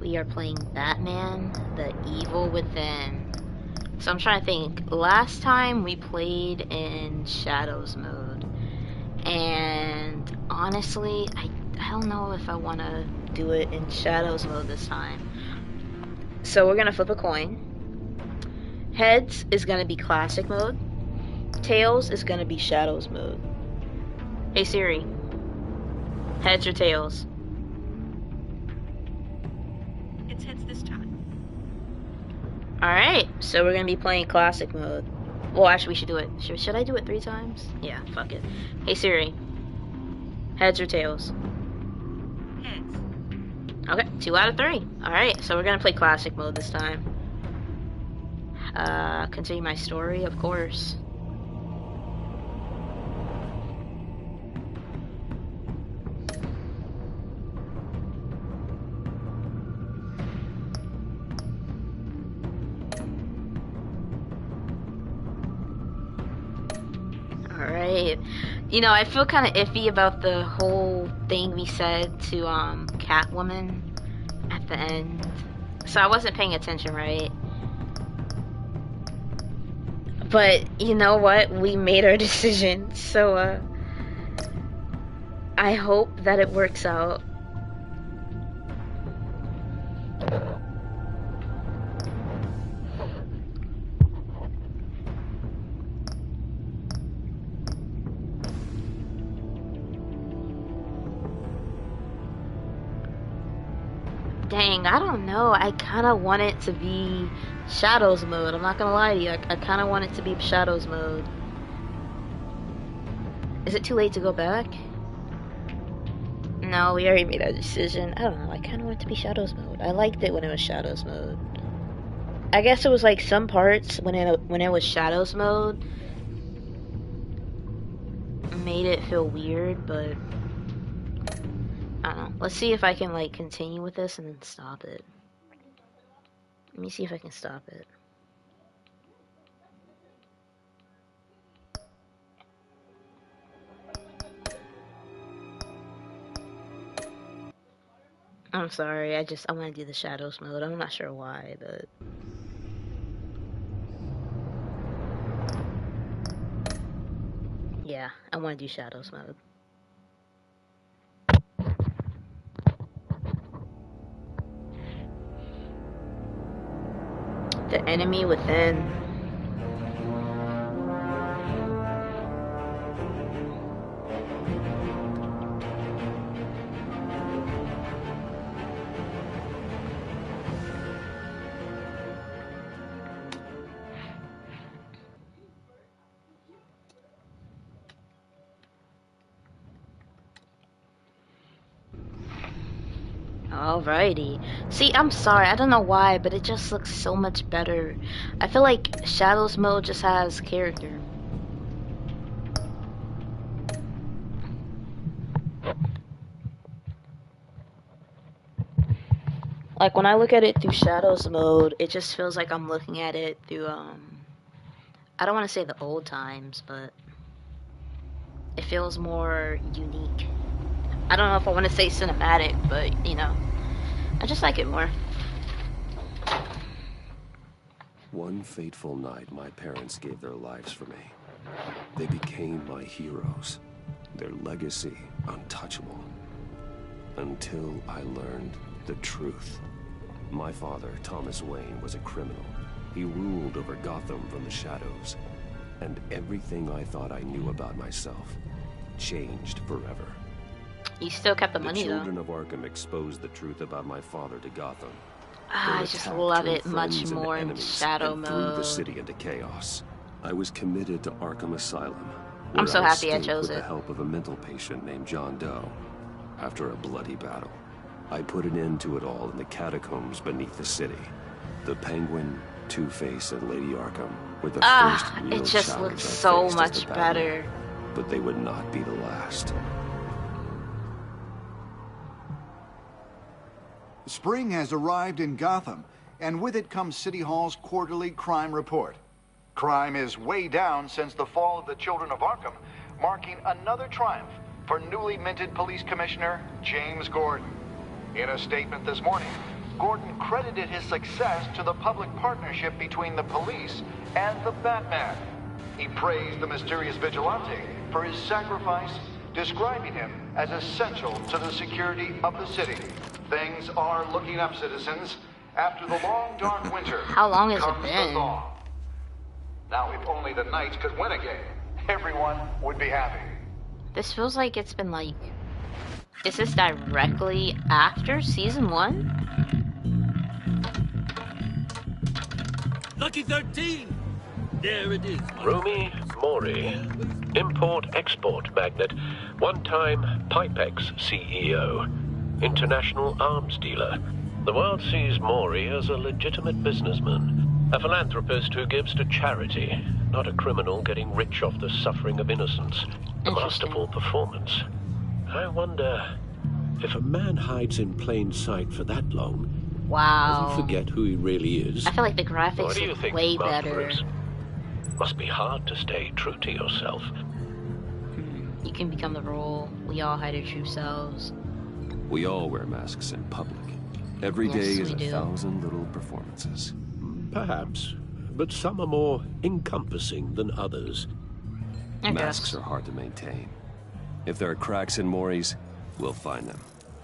We are playing Batman, The Evil Within. So I'm trying to think. Last time we played in Shadows mode. And honestly, I don't know if I want to do it in Shadows mode this time. So we're going to flip a coin. Heads is going to be Classic mode. Tails is going to be Shadows mode. Hey Siri. Heads or tails? It's heads this time. Alright, so we're going to be playing Classic mode. Well, actually, we should do it. Should I do it 3 times? Yeah, fuck it. Hey Siri. Heads or tails? Heads. Okay, 2 out of 3. Alright, so we're going to play Classic mode this time. Continue my story, of course. Alright. You know, I feel kind of iffy about the whole thing we said to Catwoman at the end. So I wasn't paying attention, right? But you know what? We made our decision. So I hope that it works out. Dang, I don't know. I kind of want it to be Shadows mode. I'm not gonna lie to you. I kind of want it to be Shadows mode. Is it too late to go back? No, we already made our decision. I don't know. I kind of want it to be Shadows mode. I liked it when it was Shadows mode. I guess it was like some parts when it was Shadows mode made it feel weird, but I don't know. Let's see if I can like continue with this and then stop it. Let me see if I can stop it. I'm sorry, I want to do the Shadows mode. I'm not sure why, but yeah, I want to do Shadows mode. The Enemy Within. Alrighty. See, I'm sorry, I don't know why, but it just looks so much better. I feel like Shadows mode just has character. Like, when I look at it through Shadows mode, it just feels like I'm looking at it through, I don't want to say the old times, but it feels more unique. I don't know if I want to say cinematic, but, you know, I just like it more. One fateful night, my parents gave their lives for me. They became my heroes, their legacy untouchable. Until I learned the truth. My father, Thomas Wayne, was a criminal. He ruled over Gotham from the shadows. And everything I thought I knew about myself changed forever. You still kept the money, though. The children of Arkham exposed the truth about my father to Gotham. I just love it much more in Shadow mode. Threw the city into chaos. I was committed to Arkham Asylum. I'm so happy I chose it. With the help of a mental patient named John Doe. After a bloody battle, I put an end to it all in the catacombs beneath the city. The Penguin, Two-Face, and Lady Arkham were the first real it just challenge looks I so faced much as the better. Batman, but they would not be the last. Spring has arrived in Gotham, and with it comes City Hall's quarterly crime report. Crime is way down since the fall of the Children of Arkham, marking another triumph for newly minted Police Commissioner James Gordon. In a statement this morning, Gordon credited his success to the public partnership between the police and the Batman. He praised the mysterious vigilante for his sacrifice, describing him as essential to the security of the city. Things are looking up, citizens. After the long, dark winter, How long has it comes the been? thaw. Now, if only the Knights could win again, everyone would be happy. This feels like it's been like... Is this directly after Season 1? Lucky 13! There it is. Rumi Mori, import-export magnate, one-time Pipex CEO, international arms dealer. The world sees Mori as a legitimate businessman, a philanthropist who gives to charity, not a criminal getting rich off the suffering of innocence. A masterful performance. I wonder if a man hides in plain sight for that long, does Wow. he forget who he really is? I feel like the What graphics do you look think, way Mark better. Bruce? Must be hard to stay true to yourself. You can become the role. We all hide our true selves. We all wear masks in public. Every Yes, day is we a do. 1,000 little performances. Perhaps, but some are more encompassing than others. I Masks guess. are hard to maintain. If there are cracks in Mori's, we'll find them.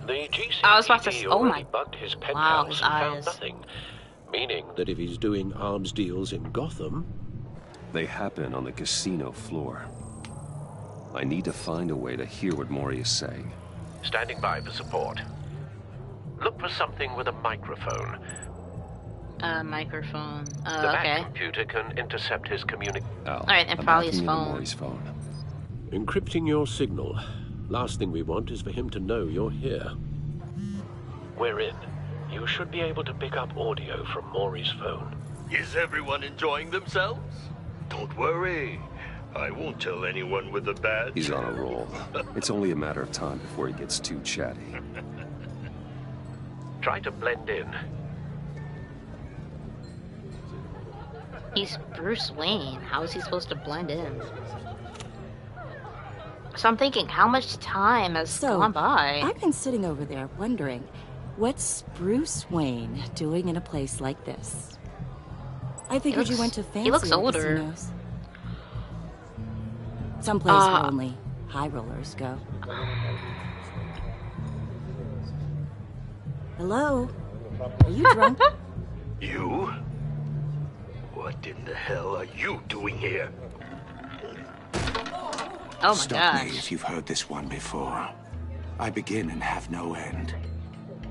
The GCPD I was about to- oh already my- bugged his Wow, penthouse his and found eyes. nothing. Meaning that if he's doing arms deals in Gotham, They happen on the casino floor. I need to find a way to hear what Mori is saying. standing by for support. Look for something with a microphone. Microphone. The Mac Okay. computer can intercept his communication. Al, Alright, and I'm probably his hacking into phone. Mori's phone. Encrypting your signal. Last thing we want is for him to know you're here. We're in. You should be able to pick up audio from Maury's phone. Is everyone enjoying themselves? Don't worry. I won't tell anyone with a badge. He's on a roll. It's only a matter of time before he gets too chatty. Try to blend in. He's Bruce Wayne. How is he supposed to blend in? So I'm thinking, how much time has So, gone by? I've been sitting over there wondering, what's Bruce Wayne doing in a place like this? I figured you looks- went to he looks fancier older. casinos. Someplace where only high rollers go. Hello? Are you drunk? You? What in the hell are you doing here? Oh my Stop me gosh. if you've heard this one before. I begin and have no end.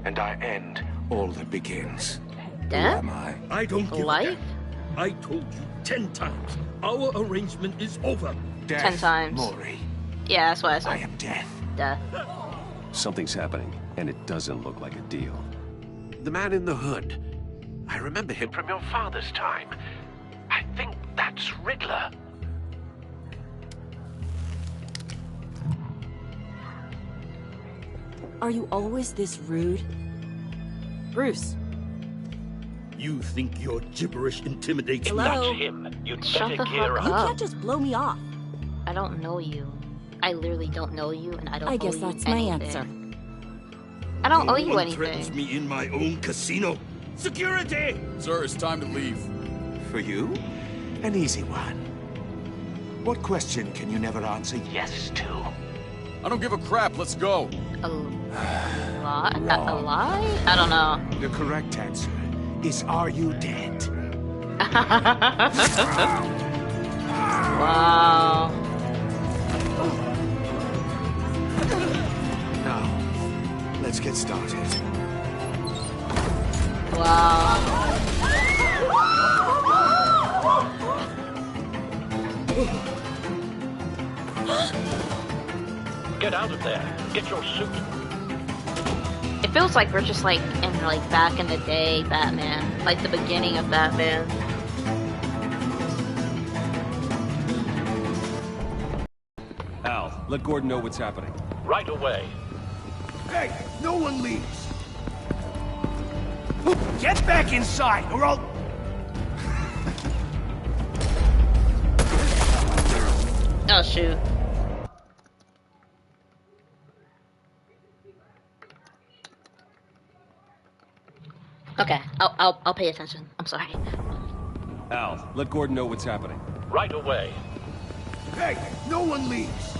And I end all that begins. Who Death? am I? I don't give Life? a damn. I told you 10 times. Our arrangement is over. Death, 10 times. Mori. Yeah, that's what I I said. am death. Death. Something's happening, and it doesn't look like a deal. The man in the hood. I remember him from your father's time. I think that's Riddler. Are you always this rude? Bruce, You think your gibberish intimidates Hello? me? That's him. You'd Shut better the gear fuck you up. up. can't just blow me off. I don't know you. I literally don't know you, and I don't I owe guess you that's my anything. answer. I don't No owe you one threatens anything. me in my own casino. Security! Sir, it's time to leave. For you? An easy one. What question can you never answer yes to? I don't give a crap. Let's go. A lie? A Wrong. lie? I don't know. The correct answer is, are you dead? Wow. Now, let's get started. Wow. Get out of there. Get your suit. It feels like we're just like in like back in the day Batman. Like the beginning of Batman. Al, let Gordon know what's happening. Right away. Hey, no one leaves. Get back inside, or I'll... Oh shoot. Okay, I'll pay attention. I'm sorry. Al, let Gordon know what's happening. Right away. Hey, no one leaves!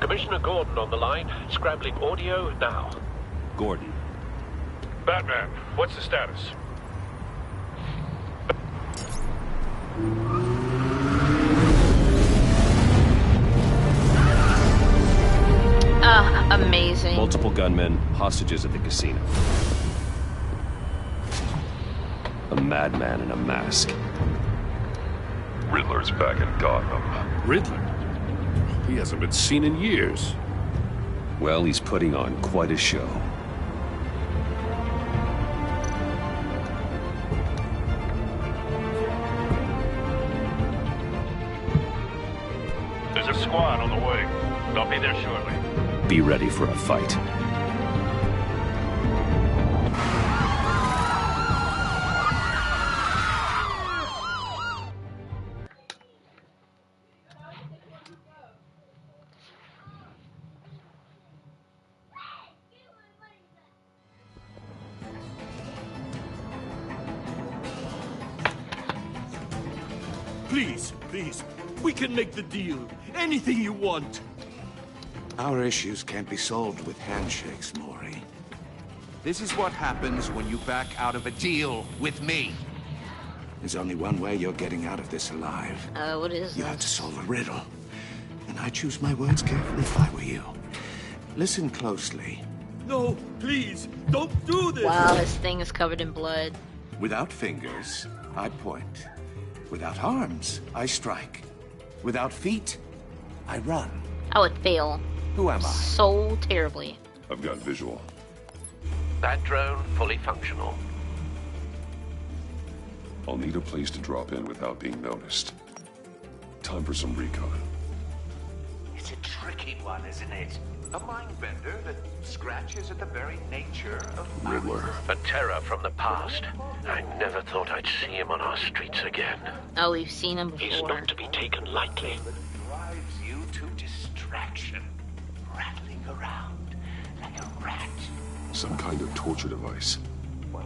Commissioner Gordon on the line. Scrambling audio now. Gordon. Batman, what's the status? Amazing. Multiple gunmen, hostages at the casino. A madman in a mask. Riddler's back in Gotham. Riddler? He hasn't been seen in years. Well, he's putting on quite a show. There's a squad on the way. They'll be there shortly. Be ready for a fight. Please, we can make the deal. Anything you want. Our issues can't be solved with handshakes, Maury. This is what happens when you back out of a deal with me. There's only one way you're getting out of this alive. What is You this? have to solve a riddle. And I choose my words carefully if I were you. Listen closely. No, please, don't do this. Wow, this thing is covered in blood. Without fingers, I point. Without arms, I strike. Without feet, I run. I would fail Who am I? so terribly. I've got visual. That drone fully functional. I'll need a place to drop in without being noticed. Time for some recon. It's a tricky one, isn't it? A mind bender that scratches at the very nature of Riddler. A terror from the past. I never thought I'd see him on our streets again. Oh, we've seen him He's before. not to be taken lightly. drives you to distraction, rattling around like a rat. Some kind of torture device.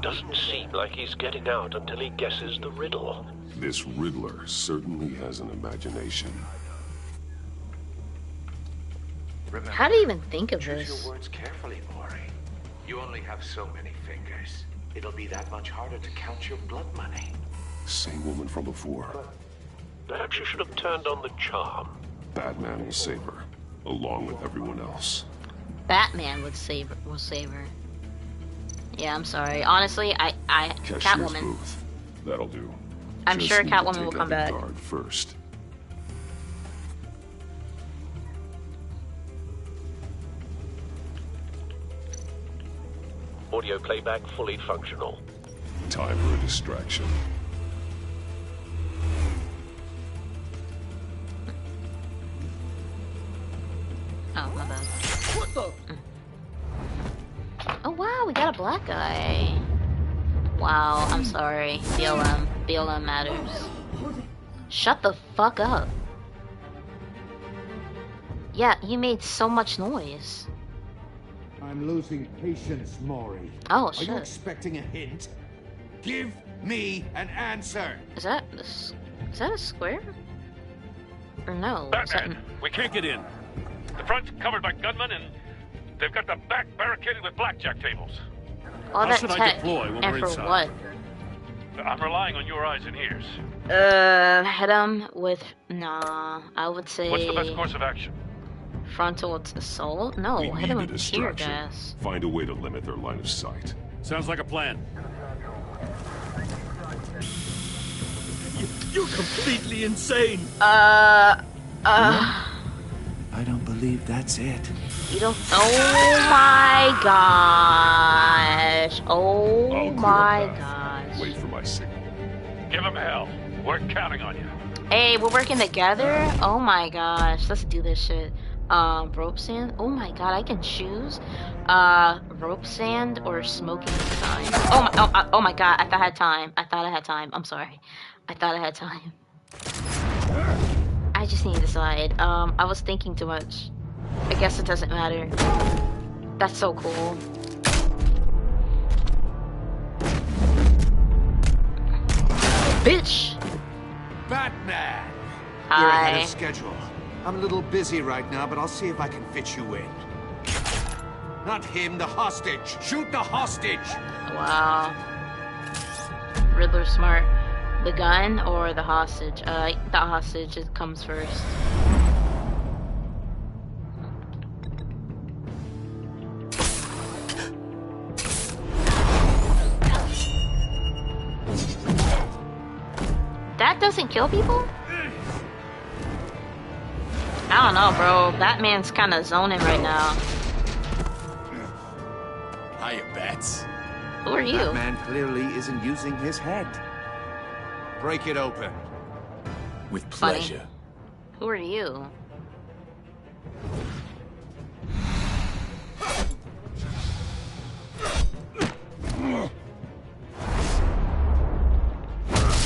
Doesn't seem like he's getting out until he guesses the riddle. This Riddler certainly has an imagination. Remember, How do you even think of choose this? your words carefully, Maury. You only have so many fingers. It'll be that much harder to count your blood money. Same woman from before. Perhaps you should have turned on the charm. Batman will save her, along with everyone else. Batman would save her. Yeah, I'm sorry. Honestly, I Cashier's Catwoman. booth. That'll do. I'm Just sure need to Catwoman take will out come the back. guard first. Audio playback fully functional. Time for a distraction. Oh, my bad. What the? Oh wow, we got a black guy. Wow, I'm sorry. BLM matters. Shut the fuck up. Yeah, you made so much noise. I'm losing patience, Maury. Oh Are you shit. expecting a hint? Give me an answer. Is that a square? Or no? Is that Batman, we can't get in. The front's covered by gunmen, and they've got the back barricaded with blackjack tables. all How that should I tech? deploy when And we're for inside? what? I'm relying on your eyes and ears. Hit him with nah. I would say What's the best course of action? frontal assault. No, We hit need him a with tear distraction. gas. Find a way to limit their line of sight. Sounds like a plan. You're completely insane. I don't believe that's it. You don't. Oh my gosh. Oh I'll clear my a path. gosh. Wait for my signal. Give him hell. We're counting on you. Hey, we're working together? Oh my gosh, let's do this shit. Rope sand? Oh my god, I can choose rope sand or smoking sign. Oh my god, I thought I had time. I'm sorry. I thought I had time. I just need to decide. I was thinking too much. I guess it doesn't matter. That's so cool. Bitch! Batman! Hi. You're ahead of schedule. I'm a little busy right now, but I'll see if I can fit you in. Not him, the hostage! Shoot the hostage! Wow. Riddler's smart. The gun or the hostage? The hostage comes first. That doesn't kill people? I don't know, bro. Batman's kind of zoning right now. Hiya, Bats. Who are you? Batman clearly isn't using his head. Break it open. With pleasure. Funny. Who are you?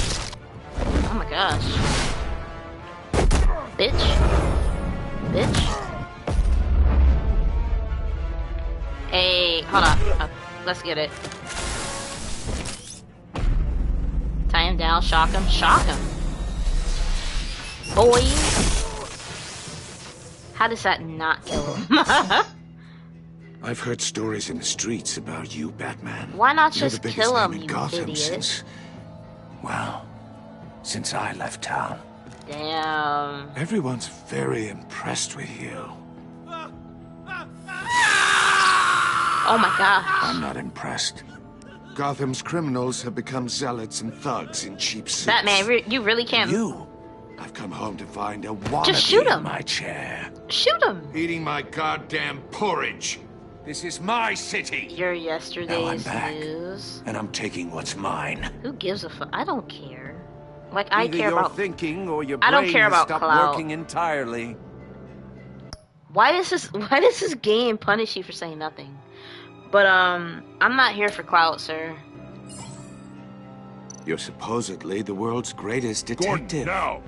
Oh my gosh. Bitch. Bitch. Hey, hold on. Let's get it. Tie him down, shock him. Shock him. Boy. How does that not kill him? I've heard stories in the streets about you, Batman. Why not You're just the biggest kill him, name in you Gotham idiot? since I left town. Damn. Everyone's very impressed with you. Oh my gosh. I'm not impressed. Gotham's criminals have become zealots and thugs in cheap suits. Batman, you really can't. I've come home to find a wannabe Just shoot him. in my chair. Shoot him. Eating my goddamn porridge. This is my city. Your Now I'm yesterday's back, news. and I'm taking what's mine. Who gives a fuck? I don't care. Like, I Either care your about. thinking or your I don't brain care has about stopped clout. working entirely. Why does this game punish you for saying nothing? But I'm not here for clout, sir. You're supposedly the world's greatest detective. No.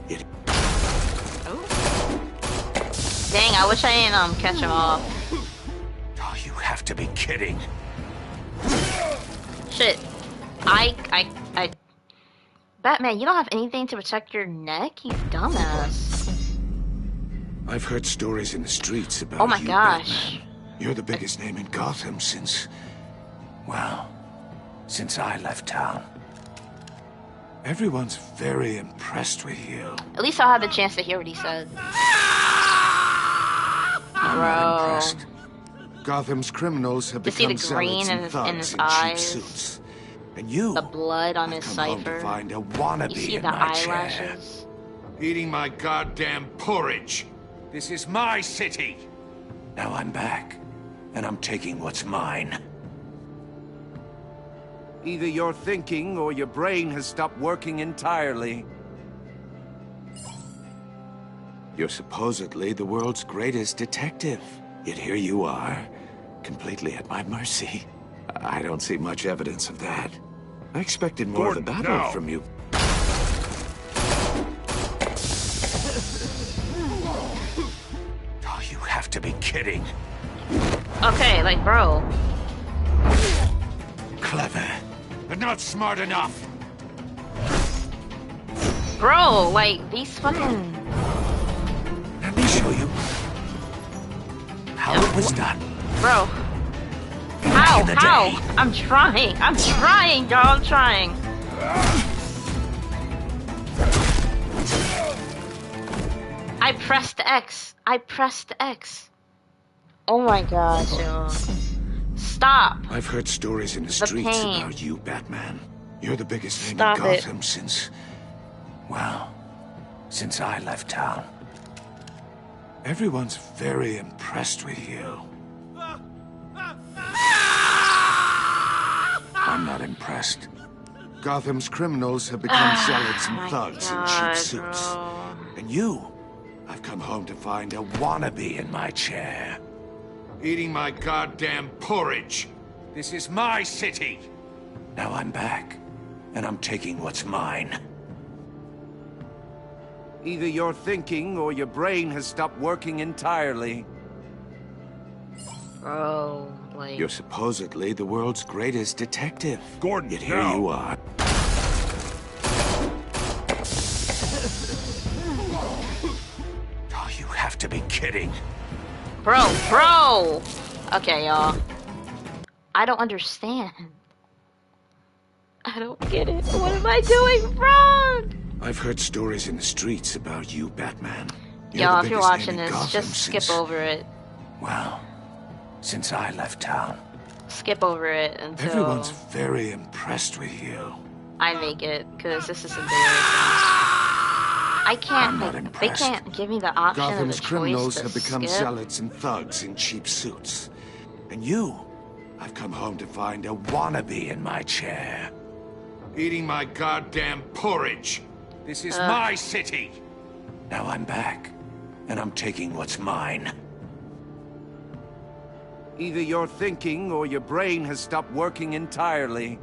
Dang, I wish I didn't catch him off. Oh, you have to be kidding. Shit. Batman, you don't have anything to protect your neck, you dumbass. I've heard stories in the streets about Oh my you, gosh. Batman. You're the biggest name in Gotham since I left town. Everyone's very impressed with you. At least I'll have the chance to hear what he said. I'm Bro. not impressed. Gotham's criminals have To see become the green zealots in and his thugs in cheap eyes. suits. And you, The blood on his come home to cipher. find a wannabe You see in the my chair. eyelashes. Eating my goddamn porridge. This is my city. Now I'm back, and I'm taking what's mine. Either your thinking or your brain has stopped working entirely. You're supposedly the world's greatest detective. Yet here you are, completely at my mercy. I don't see much evidence of that. I expected more of a battle from you. Oh, you have to be kidding. Okay, like, bro. Clever, but not smart enough. Bro, like, these fucking... Let me show you how it was done. Bro. Back in the How? day. I'm trying, y'all, I'm trying. I pressed X. Oh my gosh, yo. Stop. I've heard stories in the The streets pain. about you, Batman. You're the biggest name Stop in it. Gotham since I left town. Everyone's very impressed with you. I'm not impressed. Gotham's criminals have become zealots and my thugs in God, cheap suits. bro. And you, I've come home to find a wannabe in my chair. Eating my goddamn porridge. This is my city. Now I'm back, and I'm taking what's mine. Either your thinking or your brain has stopped working entirely. Bro, like... You're supposedly the world's greatest detective. Gordon, Yet here no. you are. Oh, you have to be kidding. Bro! Okay, y'all. I don't understand. I don't get it. What am I doing wrong? I've heard stories in the streets about you, Batman. You're Y'all, the if you're biggest watching name in this, Gotham just skip since- over it. Well, since I left town. Skip over it until Everyone's very impressed with you. I make it, because this is embarrassing. I can't, I'm not they impressed. can't give me the option Gotham's of the criminals choice to have become skip. zealots and thugs in cheap suits. And you, I've come home to find a wannabe in my chair. Eating my goddamn porridge. This is my city. Now I'm back, and I'm taking what's mine. Either your thinking or your brain has stopped working entirely.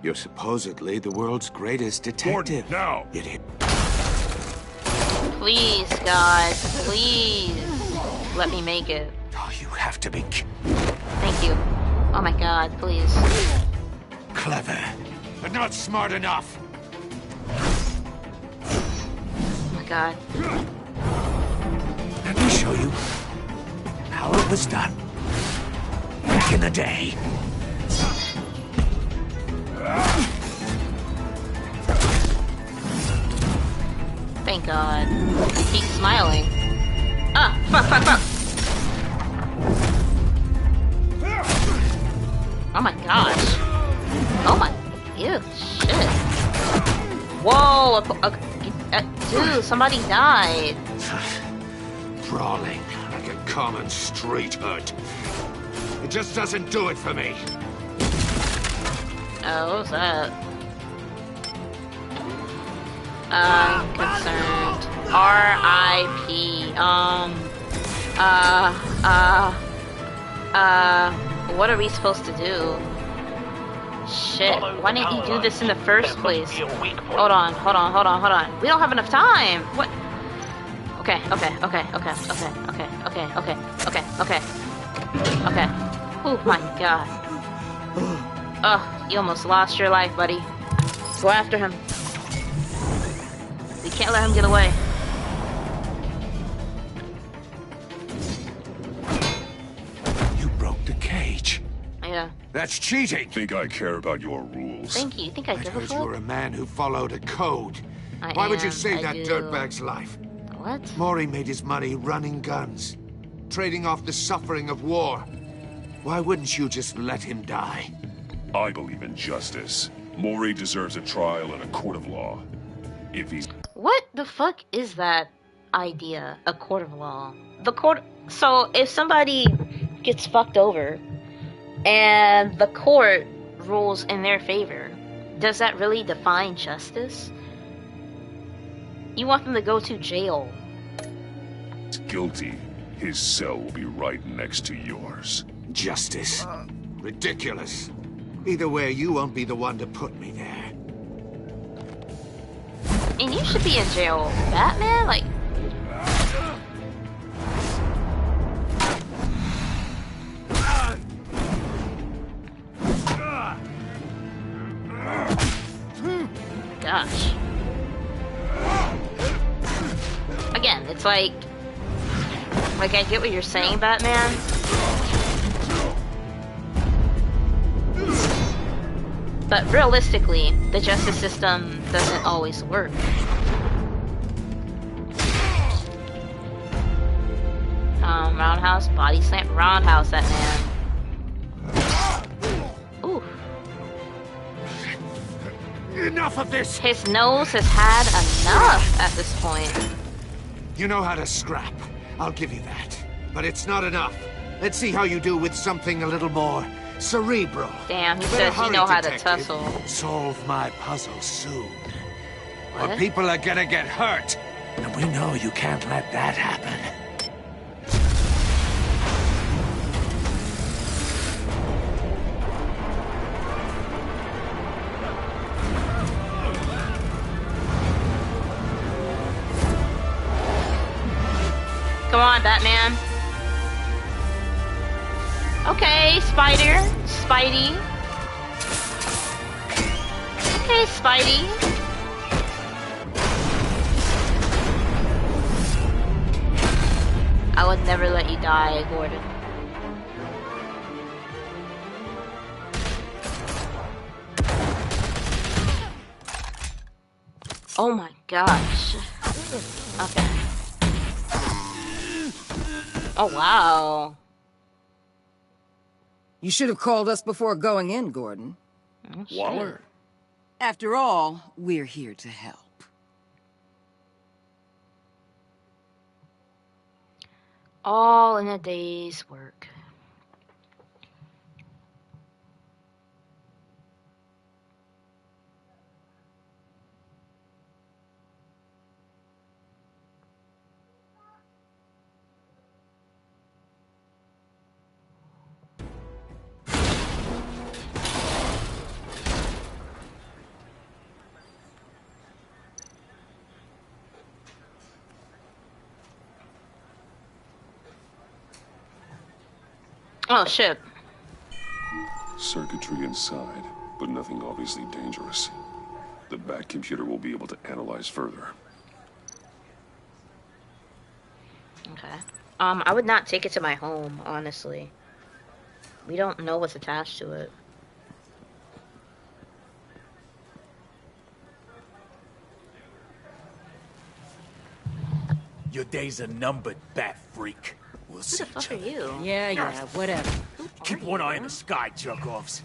You're supposedly the world's greatest detective. Gordon, no. Yet here- Please, God, please. Let me make it. Oh, you have to be Thank you. Oh my God, please. clever, but not smart enough. Oh my God. Let me show you how it was done back in the day. Thank God. Keep smiling. Ah, fuck. Oh my gosh. Oh my, ew, shit. Whoa, dude, somebody died. Brawling like a common street hood. It just doesn't do it for me. Oh, what was that? I'm concerned. R.I.P. What are we supposed to do? Shit, why didn't you do this in the first place? Hold on. We don't have enough time. What? Okay. Oh my God. Oh, you almost lost your life, buddy. Go after him. We can't let him get away. You broke the cage. Yeah. That's cheating. Think I care about your rules? Thank you. You think I I give a heard you were fuck? a man who followed a code. Why would you save that do. dirtbag's life? What? Maury made his money running guns, trading off the suffering of war. Why wouldn't you just let him die? I believe in justice. Maury deserves a trial in a court of law. If he's... What the fuck is that idea? A court of law. The court. So if somebody gets fucked over, and the court rules in their favor, does that really define justice? You want them to go to jail. guilty, his cell will be right next to yours. Justice. Ridiculous. Either way, you won't be the one to put me there. And you should be in jail, Batman? Like... Gosh. Again, it's like I get what you're saying, Batman. But realistically, the justice system doesn't always work. Roundhouse, body slam, roundhouse that man. Ooh. Enough of this! His nose has had enough at this point. You know how to scrap. I'll give you that. But it's not enough. Let's see how you do with something a little more cerebral. Damn, he Better says he hurry, know how to detective. tussle. Solve my puzzle soon. Or What? people are gonna get hurt. And we know you can't let that happen. Come on, Batman. Okay, Spider. Spidey. Okay, Spidey. I would never let you die, Gordon. Oh my gosh. Okay. Oh wow. You should have called us before going in, Gordon. Oh, shit. Waller? After all, we're here to help. All in a day's work. Oh shit. Circuitry inside, but nothing obviously dangerous. The Bat computer will be able to analyze further. Okay. I would not take it to my home, honestly. We don't know what's attached to it. Your days are numbered, Bat Freak. We'll Who see the fuck each are other. you? Yeah, whatever. Keep one eye in the sky, jerk-offs.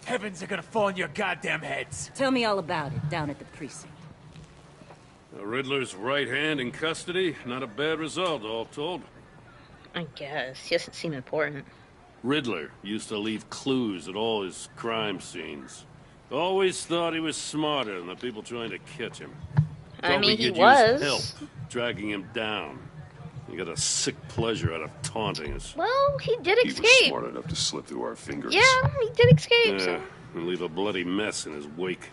Heavens are gonna fall on your goddamn heads. Tell me all about it down at the precinct. The Riddler's right hand in custody. Not a bad result, all told. I guess. He doesn't seem important. Riddler used to leave clues at all his crime scenes. Always thought he was smarter than the people trying to catch him. I Thought mean, we he could was. use help dragging him down. He got a sick pleasure out of taunting us. Well, he did He was escape. smart enough to slip through our fingers. Yeah, he did escape. Yeah, So. and leave a bloody mess in his wake.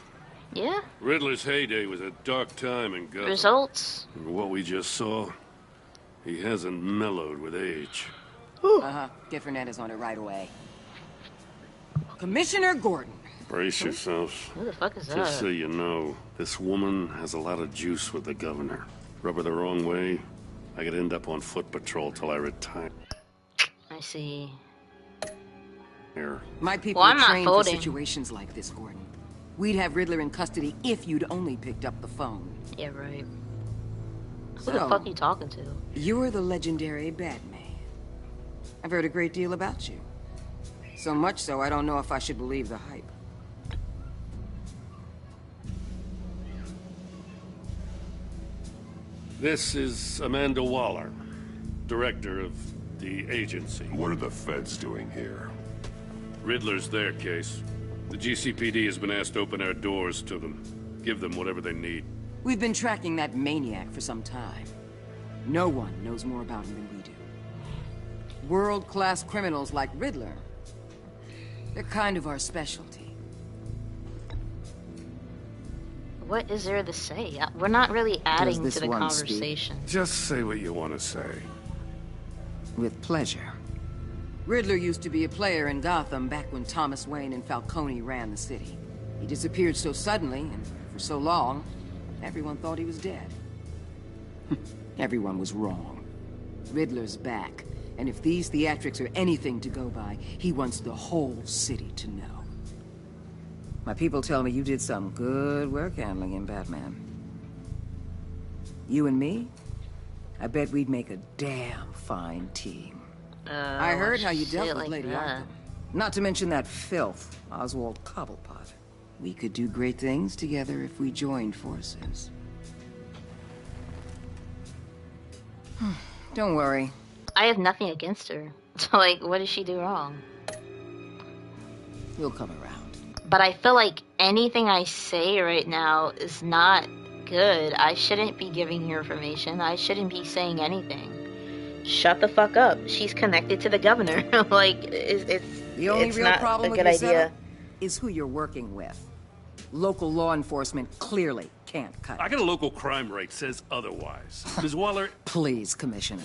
Yeah. Riddler's heyday was a dark time in Gotham. Results. And what we just saw, he hasn't mellowed with age. Uh-huh. Get Fernandez on it right away. Commissioner Gordon. Brace yourselves. Who the fuck is that? Just so you know, this woman has a lot of juice with the governor. Rub her the wrong way, I could end up on foot patrol till I retire. I see. Here. My people Well, are I'm not trained for voting. situations like this, Gordon. We'd have Riddler in custody if you'd only picked up the phone. Yeah, right. Who So, the fuck are you talking to? You're the legendary Batman. I've heard a great deal about you. So much so, I don't know if I should believe the hype. This is Amanda Waller, director of the agency. What are the feds doing here? Riddler's their case. The GCPD has been asked to open our doors to them. Give them whatever they need. We've been tracking that maniac for some time. No one knows more about him than we do. World-class criminals like Riddler. They're kind of our specialty. What is there to say? We're not really adding this to the one speak? conversation. Just say what you want to say. With pleasure. Riddler used to be a player in Gotham back when Thomas Wayne and Falcone ran the city. He disappeared so suddenly, and for so long, everyone thought he was dead. Everyone was wrong. Riddler's back, and if these theatrics are anything to go by, he wants the whole city to know. My people tell me you did some good work handling him, Batman. You and me? I bet we'd make a damn fine team. I heard how you dealt with like Lady that. Arkham. Not to mention that filth, Oswald Cobblepot. We could do great things together if we joined forces. Don't worry. I have nothing against her. So, like, what did she do wrong? We'll come around. But I feel like anything I say right now is not good. I shouldn't be giving you information. I shouldn't be saying anything. Shut the fuck up. She's connected to the governor. Like, it's the only real not problem a with good your idea. setup is who you're working with. Local law enforcement clearly can't cut it. I got a local crime rate says otherwise. Ms. Waller... Please, Commissioner.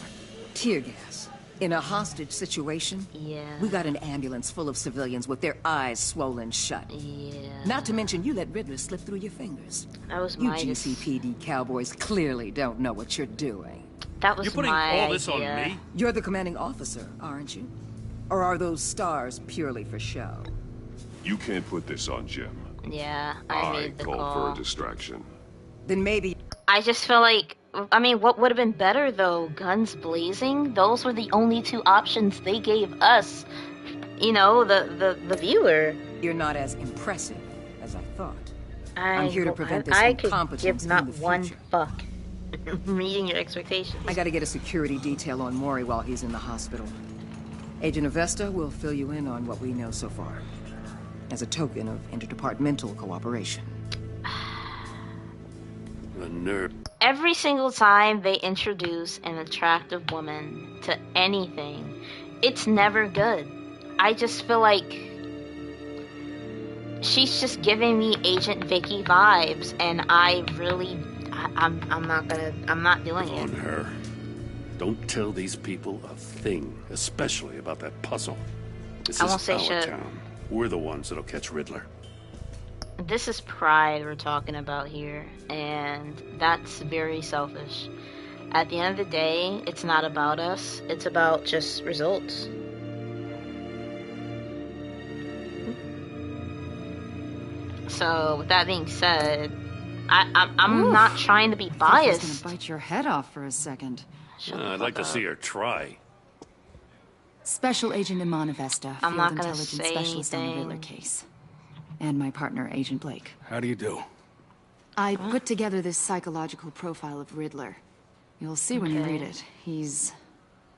Tear gas. In a hostage situation, we got an ambulance full of civilians with their eyes swollen shut. Not to mention you let Riddler slip through your fingers. That was you my GCPD cowboys clearly don't know what you're doing. That was You're putting my all this idea. on me? You're the commanding officer, aren't you? Or are those stars purely for show? You can't put this on Jim. Yeah, I made the called call. for a distraction. Then maybe... I just feel like, I mean, what would have been better though? Guns blazing? Those were the only two options they gave us. You know, the viewer. You're not as impressive as I thought. I'm here to prevent this I could incompetence give in not the one future. fuck. Meeting your expectations. I gotta get a security detail on Maury while he's in the hospital. Agent Avesta will fill you in on what we know so far, as a token of interdepartmental cooperation. The nerve. Every single time they introduce an attractive woman to anything, it's never good. I just feel like she's just giving me Agent Vicky vibes, and I'm not doing it. On her. Don't tell these people a thing, especially about that puzzle. This I is won't say our shit. town. We're the ones that'll catch Riddler. This is pride we're talking about here, and that's very selfish. At the end of the day, it's not about us, it's about just results. So, with that being said, I'm not trying to be I was biased. gonna bite your head off for a second. I'd like to see her try. Special Agent Iman Avesta, I'm Field not gonna Intelligence say Specialist on the anything. Riddler case. And my partner, Agent Blake. How do you do? I put together this psychological profile of Riddler. You'll see when you Okay. read it. He's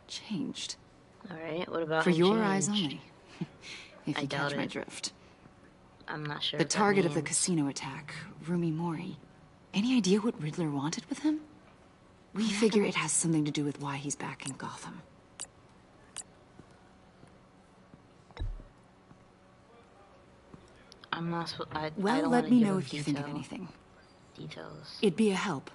changed. Alright, what about For him your eyes changed? only. If I you doubt catch my it. drift. I'm not sure The what that target of the means. casino attack, Rumi Mori. Any idea what Riddler wanted with him? We figure it has something to do with why he's back in Gotham. I'm not supposed. I Well, don't let wanna me give know him if you think of anything. Details. It'd be a help.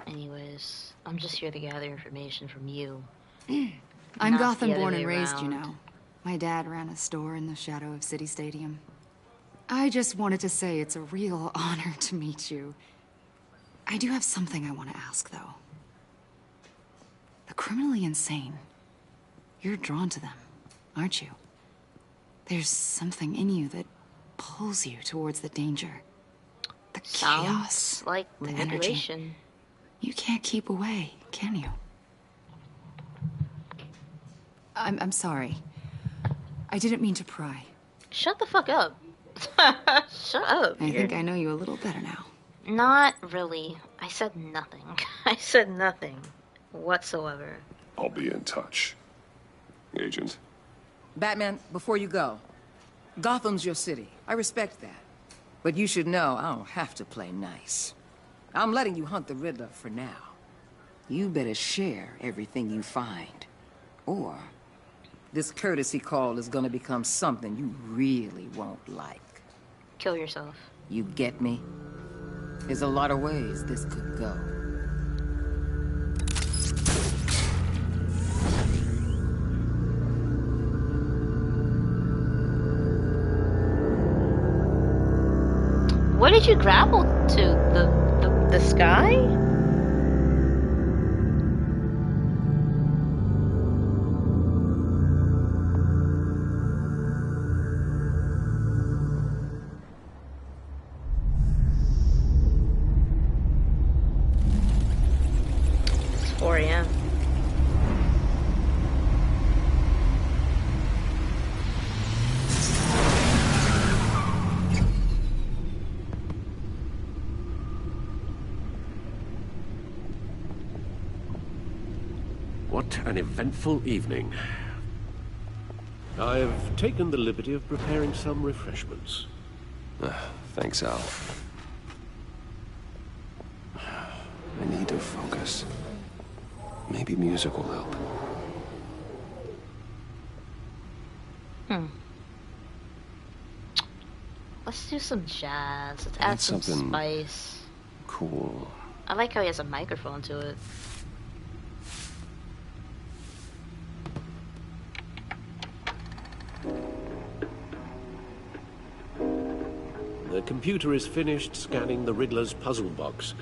Anyways, I'm just here to gather information from you. I'm Not the Gotham other born way and raised, you around. know. My dad ran a store in the shadow of City Stadium. I just wanted to say it's a real honor to meet you. I do have something I want to ask, though. The criminally insane. You're drawn to them, aren't you? There's something in you that pulls you towards the danger. The chaos. Sounds like the manipulation. energy. You can't keep away, can you? I'm sorry. I didn't mean to pry. Shut the fuck up. Shut up. I think I know you a little better now. Not really. I said nothing. I said nothing whatsoever. I'll be in touch. Agent. Batman, before you go, Gotham's your city. I respect that. But you should know I don't have to play nice. I'm letting you hunt the Riddler for now. You better share everything you find. Or this courtesy call is gonna become something you really won't like. Kill yourself. You get me? There's a lot of ways this could go. What did you grapple to? The sky? It's 4 a.m. What an eventful evening. I've taken the liberty of preparing some refreshments. Thanks, Al. I need to focus. Maybe music will help. Let's do some jazz. Let's add some spice. Cool. I like how he has a microphone to it. The computer is finished scanning the Riddler's puzzle box.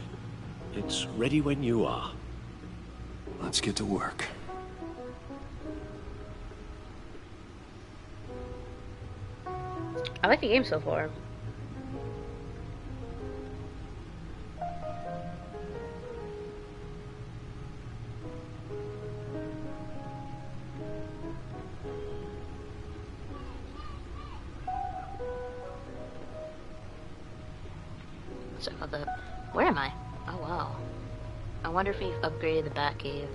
It's ready when you are. Let's get to work. I like the game so far. Check out the... Where am I? Oh wow. I wonder if we've upgraded the Batcave.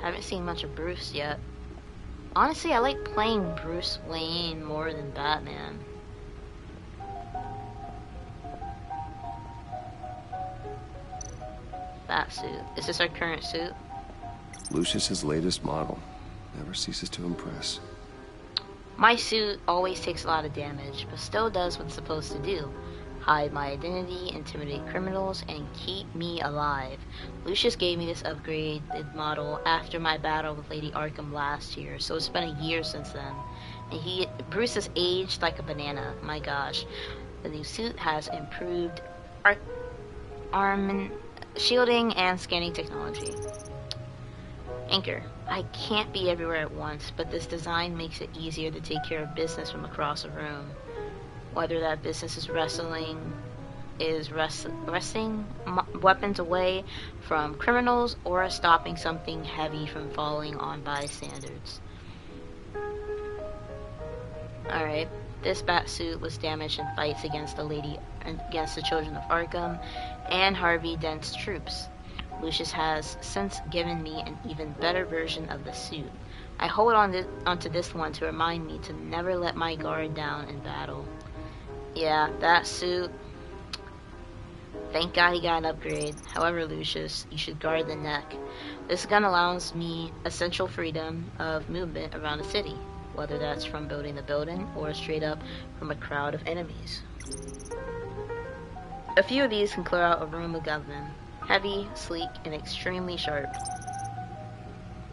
Haven't seen much of Bruce yet. Honestly, I like playing Bruce Wayne more than Batman. Batsuit. Is this our current suit? Lucius's latest model. Never ceases to impress. My suit always takes a lot of damage, but still does what it's supposed to do. Hide my identity, intimidate criminals, and keep me alive. Lucius gave me this upgraded model after my battle with Lady Arkham last year, so it's been a year since then. And Bruce has aged like a banana. My gosh. The new suit has improved armament, shielding, and scanning technology. Anchor. I can't be everywhere at once, but this design makes it easier to take care of business from across a room. Whether that business is wresting weapons away from criminals or stopping something heavy from falling on bystanders. Alright, this Batsuit was damaged in fights against the children of Arkham and Harvey Dent's troops. Lucius has since given me an even better version of the suit. I hold onto this one to remind me to never let my guard down in battle. Yeah, that suit. Thank God he got an upgrade. However, Lucius, you should guard the neck. This gun allows me essential freedom of movement around the city, whether that's from building the building or straight up from a crowd of enemies. A few of these can clear out a room of gunmen. Heavy, sleek, and extremely sharp.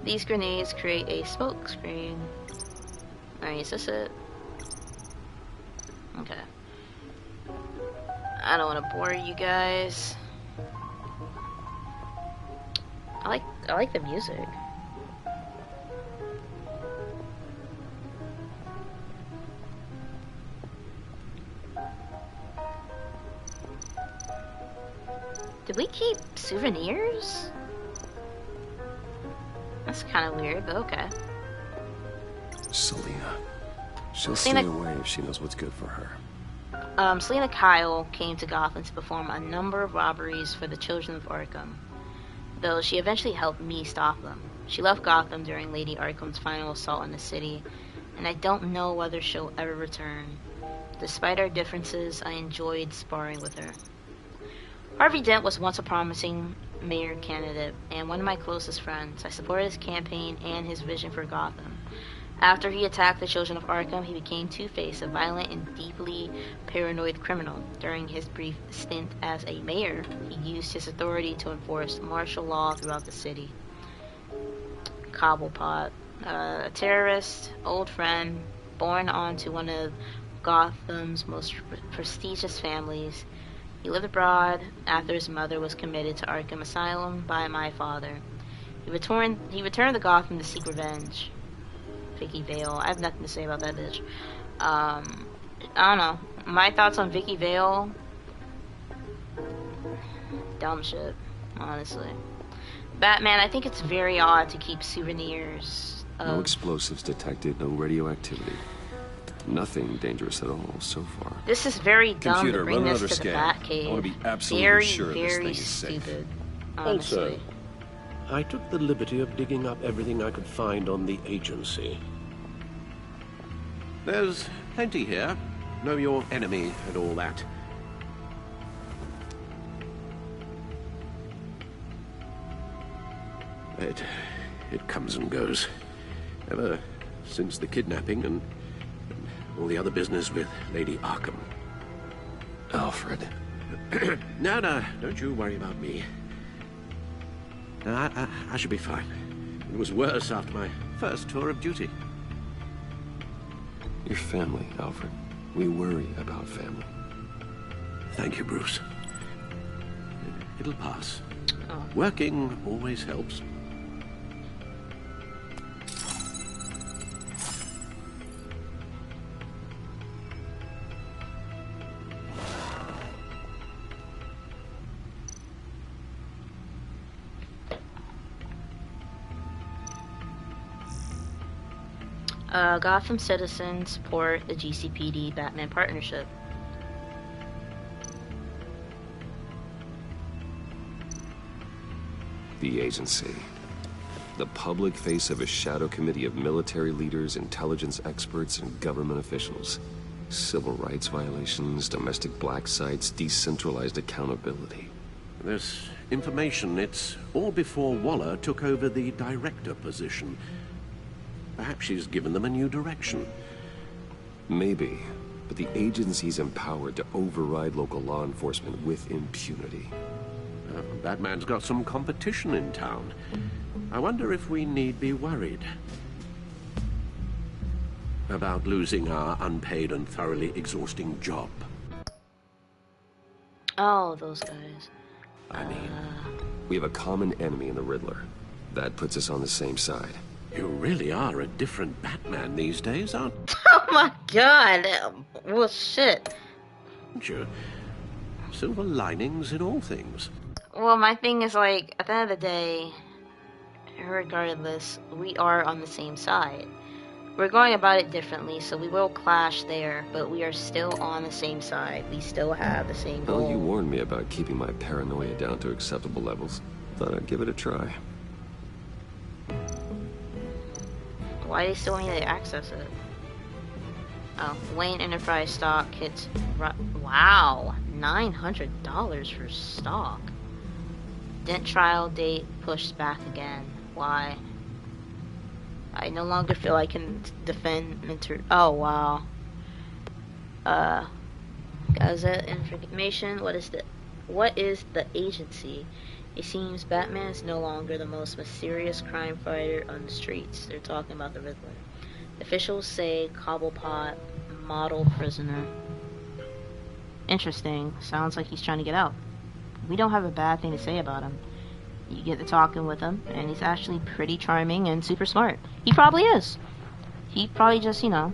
These grenades create a smoke screen. Alright, is this it? Okay. I don't want to bore you guys. I like the music. Did we keep souvenirs? That's kind of weird, but okay. Selina. She'll stay away if she knows what's good for her. Selina Kyle came to Gotham to perform a number of robberies for the children of Arkham, though she eventually helped me stop them. She left Gotham during Lady Arkham's final assault on the city, and I don't know whether she'll ever return. Despite our differences, I enjoyed sparring with her. Harvey Dent was once a promising mayor candidate and one of my closest friends. I supported his campaign and his vision for Gotham. After he attacked the children of Arkham, he became Two-Face, a violent and deeply paranoid criminal. During his brief stint as a mayor, he used his authority to enforce martial law throughout the city. Cobblepot, a terrorist, old friend, born onto one of Gotham's most prestigious families. He lived abroad after his mother was committed to Arkham Asylum by my father. He returned to Gotham to seek revenge. Vicky Vale. I have nothing to say about that bitch. I don't know. My thoughts on Vicky Vale. Dumb shit, honestly. Batman, I think it's very odd to keep souvenirs of... No explosives detected, no radioactivity. Nothing dangerous at all so far. This is very dumb Computer, to bring run this another to the scan. Batcave. I want to be absolutely very, sure very this thing is safe. stupid, honestly. Also, I took the liberty of digging up everything I could find on the agency. There's plenty here. Know your enemy and all that. It comes and goes. Ever since the kidnapping and all the other business with Lady Arkham. Alfred. No, don't you worry about me. I should be fine. It was worse after my first tour of duty. Your family, Alfred. We worry about family. Thank you, Bruce. It'll pass. Working always helps. Gotham citizens support the GCPD Batman partnership. The agency. The public face of a shadow committee of military leaders, intelligence experts, and government officials. Civil rights violations, domestic black sites, decentralized accountability. This information, it's all before Waller took over the director position. Perhaps she's given them a new direction. Maybe, but the agency's empowered to override local law enforcement with impunity. Batman's got some competition in town. I wonder if we need be worried about losing our unpaid and thoroughly exhausting job. Oh, those guys. I mean, we have a common enemy in the Riddler. That puts us on the same side. You really are a different Batman these days, aren't you? Oh my god! Well, shit. You? Silver linings in all things. Well, my thing is, like, at the end of the day, regardless, we are on the same side. We're going about it differently, so we will clash there, but we are still on the same side. We still have the same goal. Well, you warned me about keeping my paranoia down to acceptable levels. Thought I'd give it a try. Why do you still need to access it? Oh, Wayne Enterprise stock hits... Wow! $900 for stock. Dent trial date pushed back again. Why? I no longer feel I can defend Oh, wow. Gazette information. What is the agency? It seems Batman is no longer the most mysterious crime fighter on the streets. They're talking about the Riddler. Officials say Cobblepot model prisoner. Interesting. Sounds like he's trying to get out. We don't have a bad thing to say about him. You get to talking with him, and he's actually pretty charming and super smart. He probably is. He probably just, you know,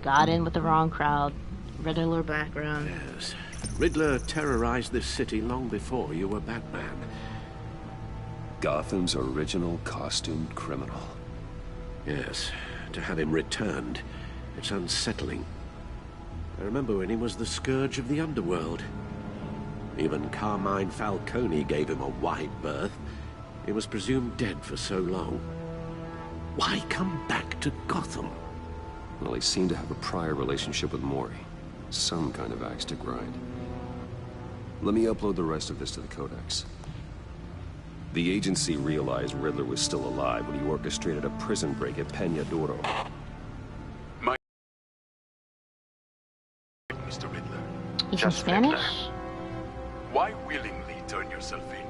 got in with the wrong crowd. Riddler background. Yes. Riddler terrorized this city long before you were Batman. Gotham's original costumed criminal. Yes. To have him returned, it's unsettling. I remember when he was the scourge of the underworld. Even Carmine Falcone gave him a wide berth. He was presumed dead for so long. Why come back to Gotham? Well, he seemed to have a prior relationship with Mori. Some kind of axe to grind. Let me upload the rest of this to the Codex. The agency realized Riddler was still alive when he orchestrated a prison break at Peña Duro. Mr. Riddler. He's in Spanish? Why willingly turn yourself in?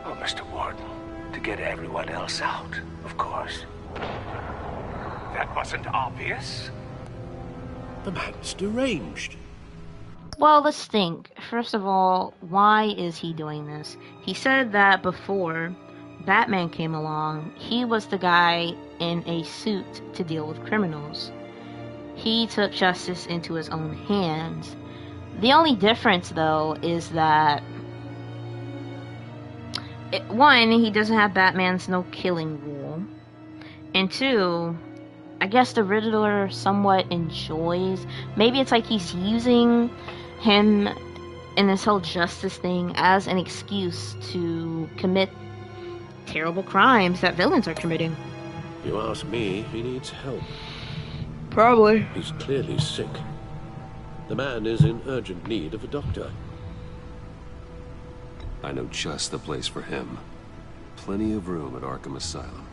Oh, Mr. Warden, to get everyone else out, of course. That wasn't obvious. The man's deranged. Well, let's think. First of all, why is he doing this? He said that before Batman came along, he was the guy in a suit to deal with criminals. He took justice into his own hands. The only difference, though, is that one, he doesn't have Batman's no-killing rule. And two, I guess the Riddler somewhat enjoys... Maybe it's like he's using him in this whole justice thing as an excuse to commit terrible crimes that villains are committing. You ask me, he needs help. Probably. He's clearly sick. The man is in urgent need of a doctor. I know just the place for him. Plenty of room at Arkham Asylum.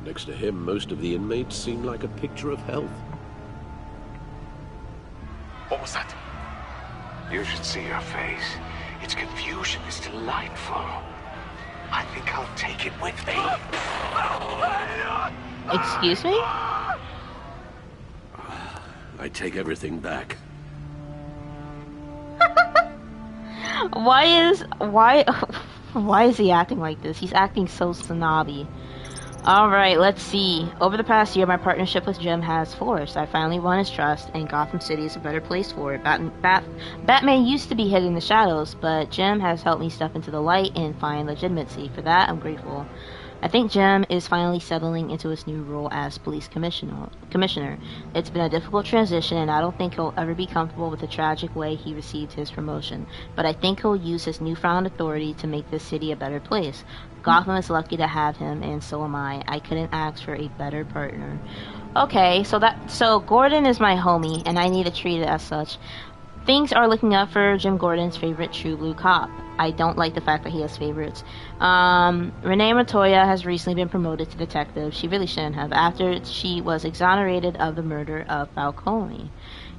Next to him, most of the inmates seem like a picture of health. What was that? You should see your face. Its confusion is delightful. I think I'll take it with me. Excuse me? I take everything back. Why is he acting like this? He's acting so snobby. Alright, let's see. Over the past year, my partnership with Jim has flourished. I finally won his trust, and Gotham City is a better place for it. Batman used to be hidden in the shadows, but Jim has helped me step into the light and find legitimacy. For that, I'm grateful. I think Jim is finally settling into his new role as police commissioner. It's been a difficult transition, and I don't think he'll ever be comfortable with the tragic way he received his promotion. But I think he'll use his newfound authority to make this city a better place. Gotham is lucky to have him, and so am I. I couldn't ask for a better partner. Okay, so Gordon is my homie, and I need to treat it as such. Things are looking up for Jim Gordon's favorite true blue cop. I don't like the fact that he has favorites. Renee Montoya has recently been promoted to detective. She really shouldn't have, after she was exonerated of the murder of Falcone.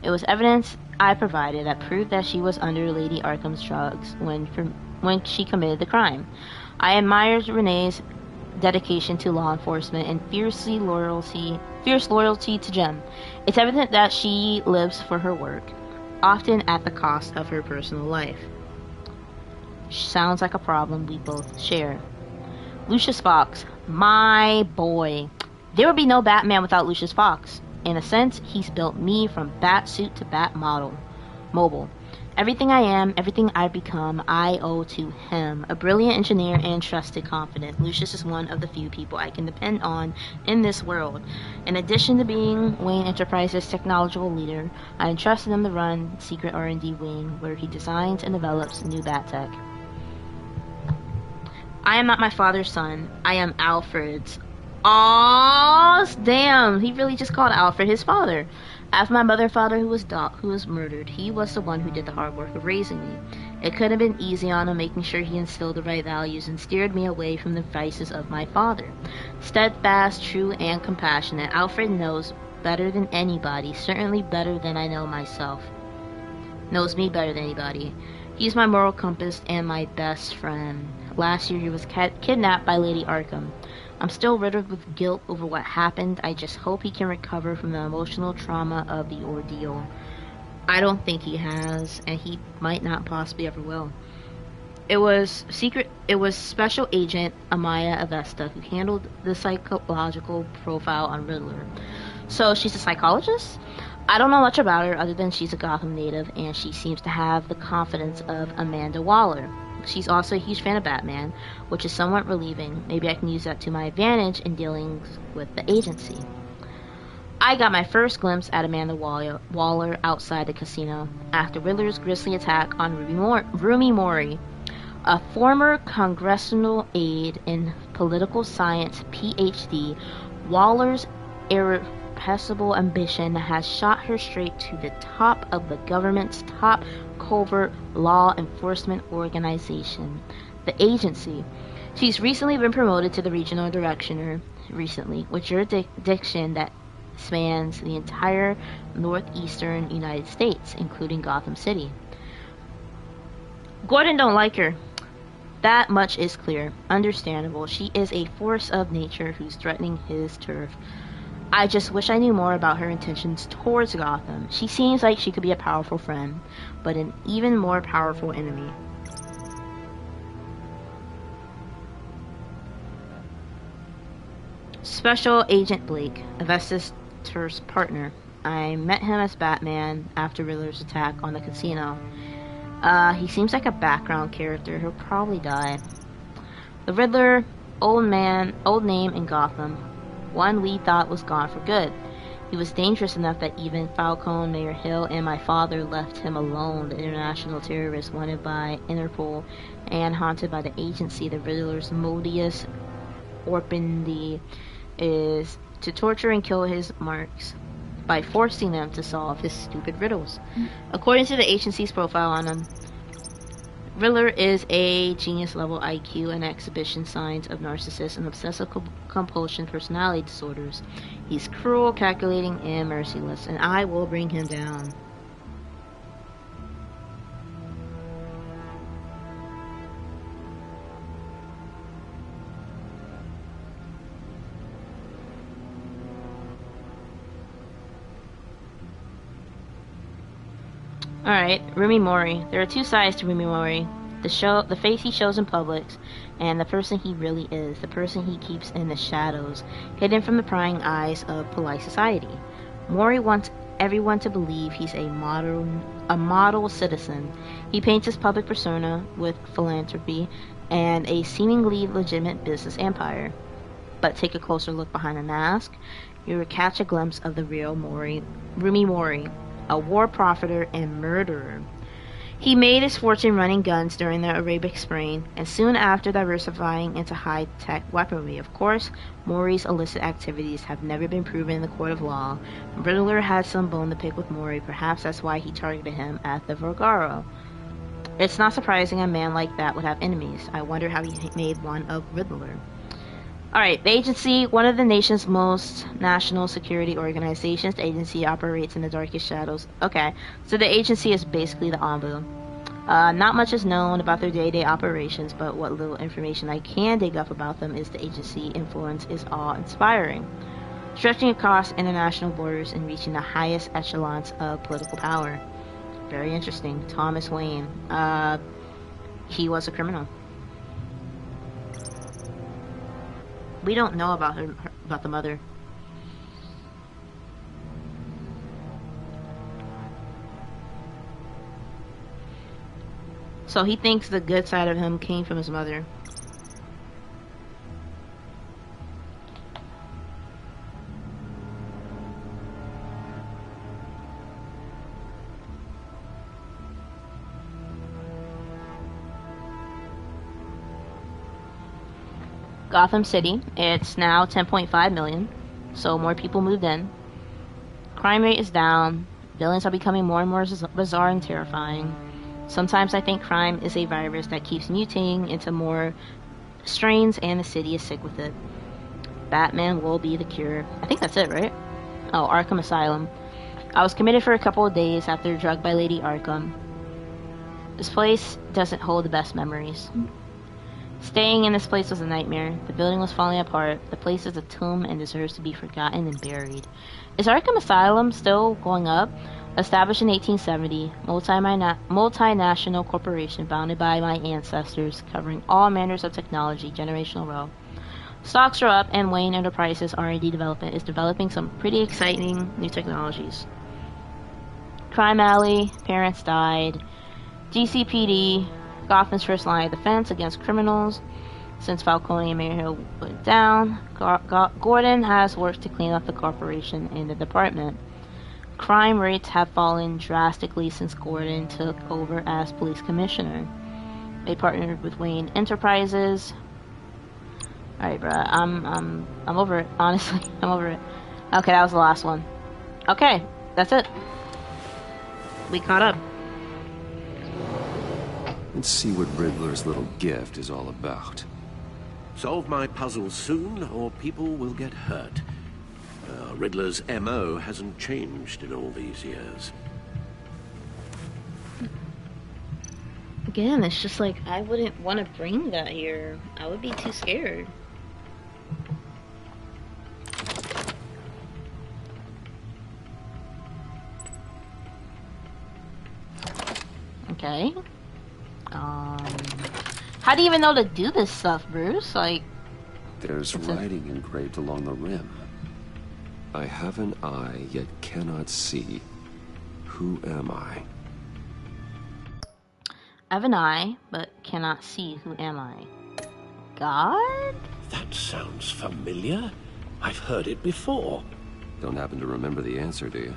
It was evidence I provided that proved that she was under Lady Arkham's drugs when she committed the crime. I admired Renee's dedication to law enforcement and fierce loyalty to Jim. It's evident that she lives for her work, often at the cost of her personal life. Sounds like a problem we both share. Lucius Fox, my boy. There would be no Batman without Lucius Fox. In a sense, he's built me from bat suit to bat mobile. Everything I am, everything I've become, I owe to him. A brilliant engineer and trusted confidant, Lucius is one of the few people I can depend on in this world. In addition to being Wayne Enterprises' technological leader, I entrusted him to run secret R&D wing, where he designs and develops new bat tech. I am not my father's son. I am Alfred's. Aww, damn! He really just called Alfred his father. After my mother and father who was murdered, he was the one who did the hard work of raising me. It could have been easy on him, making sure he instilled the right values and steered me away from the vices of my father. Steadfast, true, and compassionate, Alfred knows better than anybody, certainly better than I know myself. Knows me better than anybody. He's my moral compass and my best friend. Last year he was kidnapped by Lady Arkham. I'm still riddled with guilt over what happened. I just hope he can recover from the emotional trauma of the ordeal. I don't think he has, and he might not possibly ever will. It was Special Agent Amaya Avesta who handled the psychological profile on Riddler. So she's a psychologist? I don't know much about her other than she's a Gotham native, and she seems to have the confidence of Amanda Waller. She's also a huge fan of Batman, which is somewhat relieving. Maybe I can use that to my advantage in dealing with the agency. I got my first glimpse at Amanda Waller outside the casino after Riddler's grisly attack on Rumi Mori, a former congressional aide in political science PhD. Waller's irrepressible ambition has shot her straight to the top of the government's top covert law enforcement organization, the agency. She's recently been promoted to the regional director, with jurisdiction that spans the entire northeastern United States, including Gotham City. Gordon don't like her. That much is clear. Understandable. She is a force of nature who's threatening his turf. I just wish I knew more about her intentions towards Gotham. She seems like she could be a powerful friend, but an even more powerful enemy. Special Agent Blake, Avesta's partner. I met him as Batman after Riddler's attack on the casino. He seems like a background character. He'll probably die. The Riddler, old name in Gotham. One we thought was gone for good. He was dangerous enough that even Falcone, Mayor Hill, and my father left him alone. The international terrorist wanted by Interpol and haunted by the agency. The Riddler's modus operandi is to torture and kill his marks by forcing them to solve his stupid riddles. According to the agency's profile on him, Riddler is a genius-level IQ and exhibition signs of narcissist and obsessive-compulsion personality disorders. He's cruel, calculating, and merciless, and I will bring him down. Alright, Rumi Mori. There are two sides to Rumi Mori. The face he shows in public, and the person he really is, the person he keeps in the shadows, hidden from the prying eyes of polite society. Mori wants everyone to believe he's a model citizen. He paints his public persona with philanthropy and a seemingly legitimate business empire. But take a closer look behind the mask, you will catch a glimpse of the real Rumi Mori, a war profiteer and murderer. He made his fortune running guns during the Arabic Spring, and soon after diversifying into high-tech weaponry. Of course, Mori's illicit activities have never been proven in the court of law. Riddler had some bone to pick with Mori. Perhaps that's why he targeted him at the Vergara. It's not surprising a man like that would have enemies. I wonder how he made one of Riddler. Alright, the agency, one of the nation's most national security organizations. The agency operates in the darkest shadows. Okay, so the agency is basically the OMBU. Not much is known about their day-to-day operations, but what little information I can dig up about them is the agency influence is awe-inspiring, stretching across international borders and reaching the highest echelons of political power. Very interesting. Thomas Wayne. He was a criminal. We don't know about about the mother. So he thinks the good side of him came from his mother. Gotham City, it's now 10.5 million, so more people moved in. Crime rate is down. Villains are becoming more and more bizarre and terrifying. Sometimes I think crime is a virus that keeps mutating into more strains, and the city is sick with it. Batman will be the cure. I think that's it, right? Oh, Arkham Asylum. I was committed for a couple of days after drugged by Lady Arkham. This place doesn't hold the best memories. Staying in this place was a nightmare. The building was falling apart. The place is a tomb and deserves to be forgotten and buried. Is Arkham Asylum still going up? Established in 1870, multinational corporation founded by my ancestors, covering all manners of technology, generational wealth. Stocks are up, and Wayne Enterprises R&D development is developing some pretty exciting new technologies. Crime Alley, parents died. GCPD, Gotham's first line of defense against criminals. Since Falcone and Mayor Hill went down, Gordon has worked to clean up the corporation and the department. Crime rates have fallen drastically since Gordon took over as police commissioner. They partnered with Wayne Enterprises. Alright, bruh, I'm over it, honestly. I'm over it. Okay, that was the last one. Okay, that's it. We caught up. Let's see what Riddler's little gift is all about. Solve my puzzles soon, or people will get hurt. Riddler's MO hasn't changed in all these years. Again, it's just like, I wouldn't want to bring that here. I would be too scared. Okay. How do you even know to do this stuff, Bruce? Like, there's writing engraved along the rim. I have an eye, yet cannot see. Who am I? I have an eye, but cannot see. Who am I? God? That sounds familiar. I've heard it before. Don't happen to remember the answer, do you?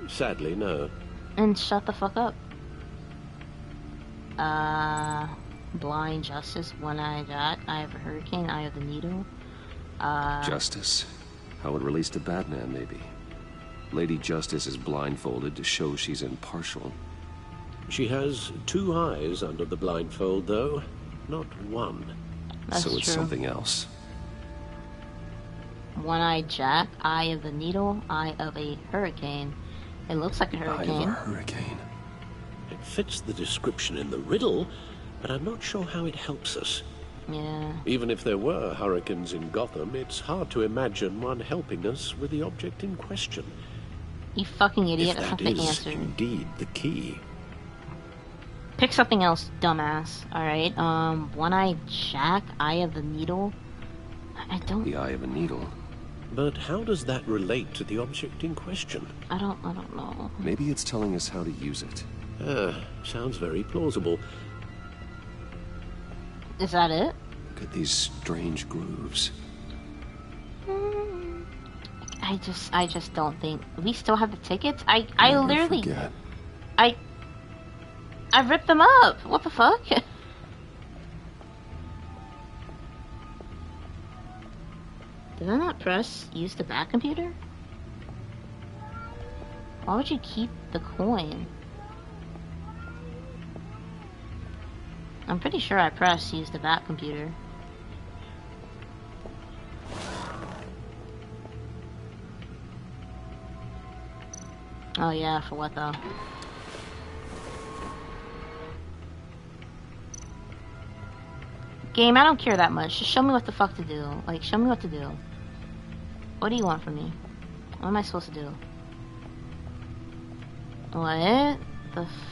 Sadly, no. And shut the fuck up. Blind Justice, One-Eye Jack, Eye of a Hurricane, Eye of the Needle. Justice. How it relates to Batman, maybe. Lady Justice is blindfolded to show she's impartial. She has 2 eyes under the blindfold, though. Not 1. That's so it's true. something else. One-Eye Jack, Eye of the Needle, Eye of a Hurricane. It looks like a hurricane. Eye of a hurricane. It fits the description in the riddle, but I'm not sure how it helps us. Yeah. Even if there were hurricanes in Gotham, it's hard to imagine one helping us with the object in question. You fucking idiot, that's If not that the is answer. indeed the key. Pick something else, dumbass. Alright, One-Eye Jack, Eye of the Needle. I don't... The Eye of a Needle. But how does that relate to the object in question? I don't know. Maybe it's telling us how to use it. Sounds very plausible. Is that it? Look at these strange grooves. I just don't think... We still have the tickets? I Never literally... forget. I ripped them up! What the fuck? Did I not press use the back computer? Why would you keep the coin? I'm pretty sure I pressed use the back computer. Oh yeah, for what though? Game, I don't care that much. Just show me what the fuck to do. Like, show me what to do. What do you want from me? What am I supposed to do? What?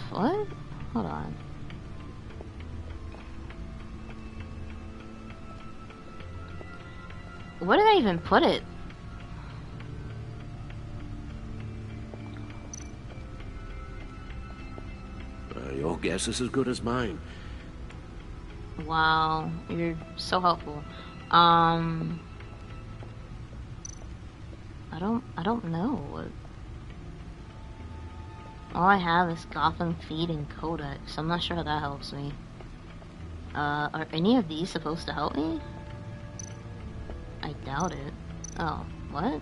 What? Hold on. Where did I even put it? Your guess is as good as mine. Wow, you're so helpful. I don't know. All I have is Gotham Feed and Codex. I'm not sure how that helps me. Are any of these supposed to help me? I doubt it. Oh, what?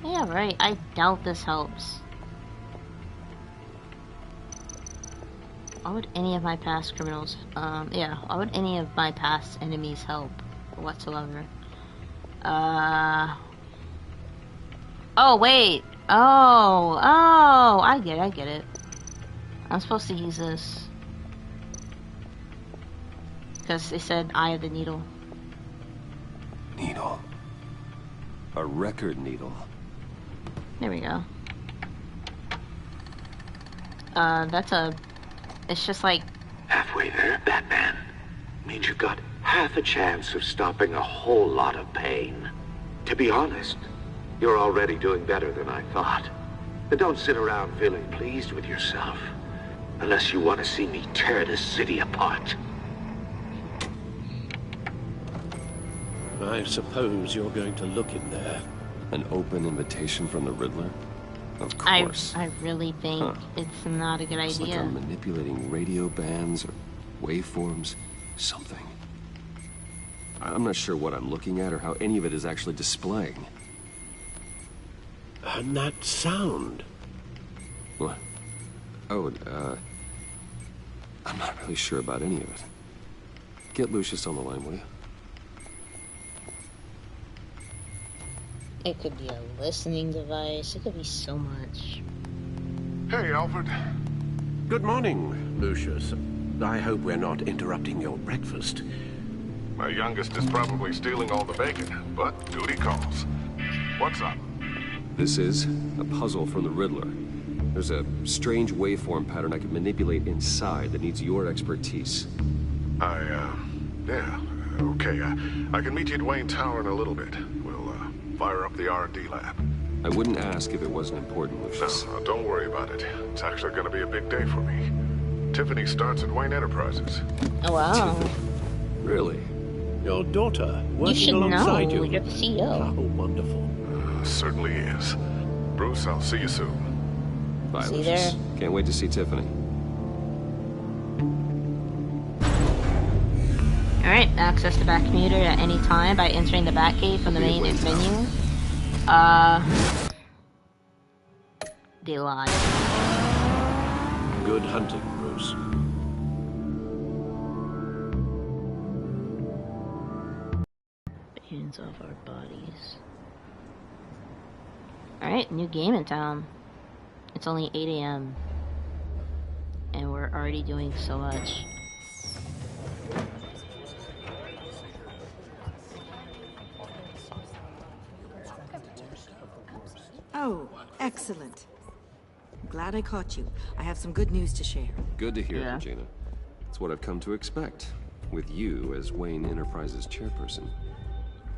Yeah, right. I doubt this helps. Why would any of my past criminals, yeah, why would any of my past enemies help whatsoever? Oh, wait. Oh, I get it. I'm supposed to use this. Because it said Eye of the Needle. Needle. A record needle. There we go. It's just like... Halfway there, Batman. Means you got half a chance of stopping a whole lot of pain. To be honest, you're already doing better than I thought. But don't sit around feeling pleased with yourself. Unless you want to see me tear this city apart. I suppose you're going to look in there. An open invitation from the Riddler? Of course. I really think it's not a good It's like idea. I'm manipulating radio bands or waveforms, something. I'm not sure what I'm looking at or how any of it is actually displaying. And that sound. What? Oh, I'm not really sure about any of it. Get Lucius on the line, will you? It could be a listening device. It could be so much. Hey, Alfred. Good morning, Lucius. I hope we're not interrupting your breakfast. My youngest is probably stealing all the bacon, but duty calls. What's up? This is a puzzle from the Riddler. There's a strange waveform pattern I can manipulate inside that needs your expertise. Yeah, okay. I can meet you at Wayne Tower in a little bit. We'll, fire up the R&D lab. I wouldn't ask if it wasn't important, Lucius. No, don't worry about it. It's actually going to be a big day for me. Tiffany starts at Wayne Enterprises. Oh, wow. Really? Your daughter You working should alongside know. you. You're the CEO. Oh, wonderful. Certainly is. Bruce, I'll see you soon. Bye, See you Lucius. there. Can't wait to see Tiffany. Alright, access the back commuter at any time by entering the Batcave from the main menu. They lied. Good hunting, Bruce. Hands off our bodies. Alright, new game in town. It's only 8 AM. And we're already doing so much. Oh, excellent. I'm glad I caught you. I have some good news to share. Good to hear, Yeah. Regina. It's what I've come to expect, with you as Wayne Enterprises chairperson.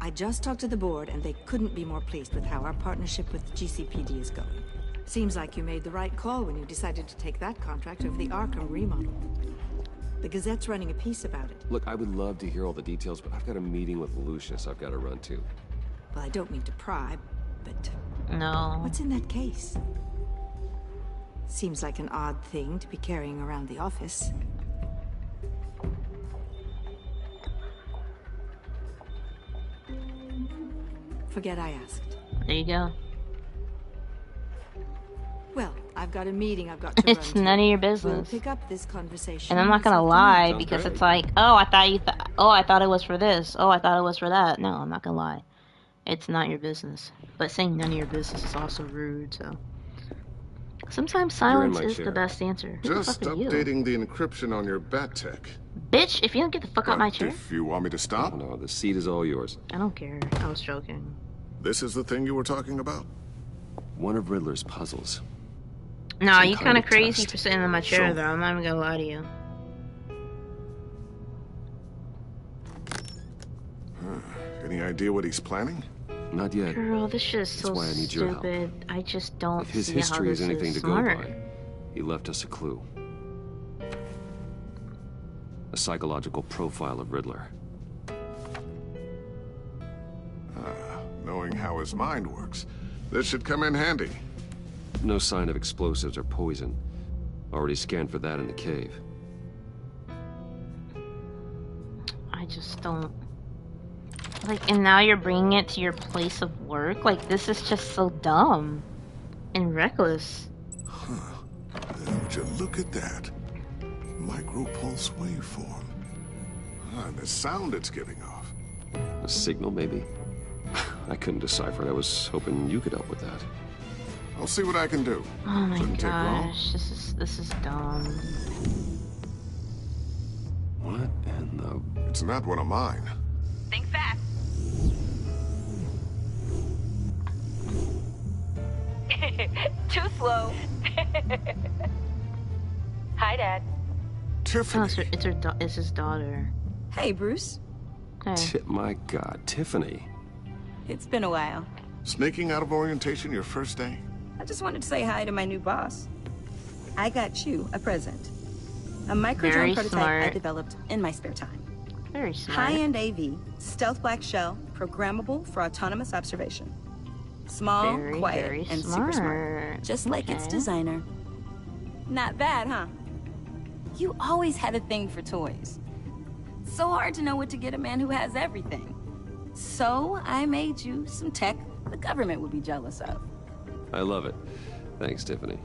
I just talked to the board, and they couldn't be more pleased with how our partnership with GCPD is going. Seems like you made the right call when you decided to take that contract over the Arkham remodel. The Gazette's running a piece about it. Look, I would love to hear all the details, but I've got a meeting with Lucius I've got to run to. Well, I don't mean to pry, but No. what's in that case? Seems like an odd thing to be carrying around the office. Forget I asked. There you go. Well, I've got a meeting I've got to It's run to. none of your We'll business. pick up this conversation. And I'm not gonna this lie afternoon. because it's like, oh, I thought you oh, I thought it was for this. Oh, I thought it was for that. No, I'm not gonna lie. It's not your business. But saying none of your business is also rude, so. Sometimes silence my is chair. the best answer. Who the Just fuck are you? updating the encryption on your bat tech. Bitch, if you don't get the fuck out my chair. If you want me to stop? Oh, no, the seat is all yours. I don't care. I was joking. This is the thing you were talking about? One of Riddler's puzzles. No, Some you kind kind of of crazy test. for sitting in my chair, So- though. I'm not even gonna lie to you. Any idea what he's planning? Not yet. Girl, this shit is so That's why I need your help. stupid. I just don't If his see history how is this anything is to smart. go by, he left us a clue. A psychological profile of Riddler. Knowing how his mind works, this should come in handy. No sign of explosives or poison. Already scanned for that in the cave. I just don't. Like, and now you're bringing it to your place of work? Like, this is just so dumb. And reckless. Would you look at that? Micropulse waveform. And the sound it's giving off. A signal, maybe? I couldn't decipher it. I was hoping you could help with that. I'll see what I can do. Oh my Shouldn't take long. gosh, this is dumb. What in the... It's not one of mine. Think fast. Too slow. Hi, Dad. Tiffany. Oh, it's his daughter. Hey, Bruce. Hey. My God, Tiffany. It's been a while. Sneaking out of orientation your first day? I just wanted to say hi to my new boss. I got you a present. A micro Very drone prototype I smart. developed in my spare time. Very smart. High-end AV, stealth black shell, programmable for autonomous observation. Small, Very, quiet, very and super smart. smart. Just like its Okay. designer. Not bad, huh? You always had a thing for toys. So hard to know what to get a man who has everything. So I made you some tech the government would be jealous of. I love it. Thanks, Tiffany.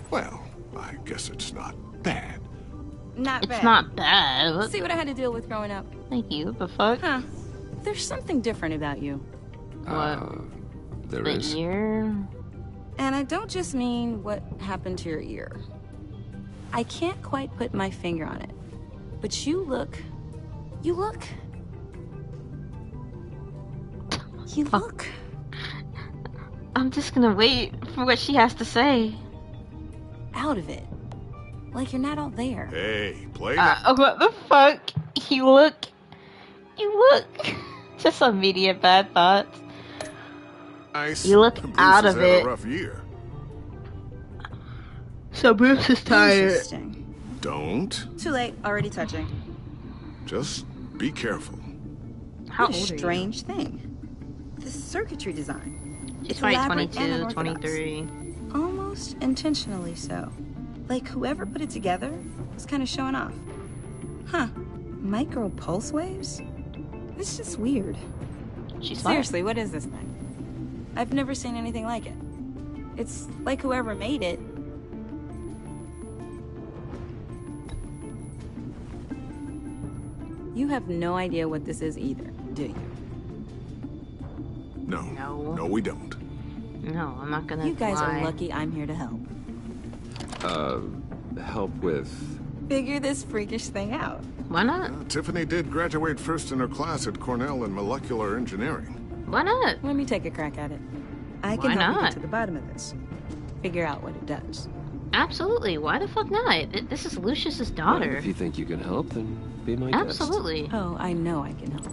Well, I guess it's not bad. Not It's bad. not bad. What- See what I had to deal with growing up? Thank you. The fuck? Huh. There's something different about you. There The is. ear? And I don't just mean what happened to your ear. I can't quite put my finger on it. But you look... I'm just gonna wait for what she has to say. out of it. Like you're not all there. Hey, play that. What the fuck? You look. Just immediate bad thoughts. Nice. You look Bruce out has of had it. a rough year. So Bruce is tired. Don't. Too late. Already touching. Just be careful. How What a old are you? strange thing. The circuitry design. She's It's probably elaborate 22, and unorthodox. 23. Almost intentionally so. Like whoever put it together was kind of showing off. Huh. Micro pulse waves? It's just weird. She's fine. Seriously, what is this thing? I've never seen anything like it. It's like whoever made it. You have no idea what this is either, do you? No. No, we don't. No, I'm not gonna You guys lie. are lucky I'm here to help. Help with... Figure this freakish thing out. Why not? Tiffany did graduate first in her class at Cornell in molecular engineering. Why not? Let me take a crack at it. I Why can help you not? get to the bottom of this. Figure out what it does. Absolutely. Why the fuck not? This is Lucius's daughter. If you think you can help, then be my guest. Absolutely. Oh, I know I can help.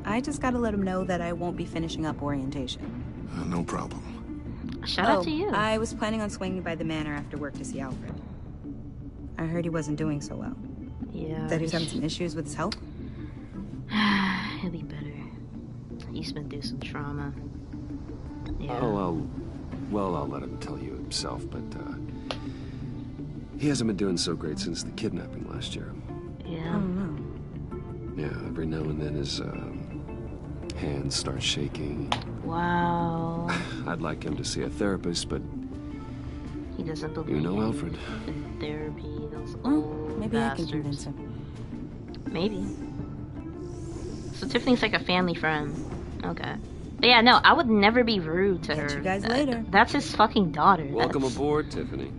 I just gotta let him know that I won't be finishing up orientation. No problem. Shout out to you. I was planning on swinging by the manor after work to see Alfred. I heard he wasn't doing so well. Yeah. That he was having some issues with his health. He'll be better. He's been through some trauma. Yeah. Oh, I'll let him tell you himself, but, he hasn't been doing so great since the kidnapping last year. Yeah. Oh no. Yeah, every now and then his, hands start shaking. Wow. I'd like him to see a therapist, but He doesn't believe you know Alfred. in therapy. Those Oh, old maybe I can bastards. convince him. Maybe. So Tiffany's like a family friend. Okay. But yeah, no, I would never be rude to her. you guys later. That's his fucking daughter. Welcome That's- aboard, Tiffany.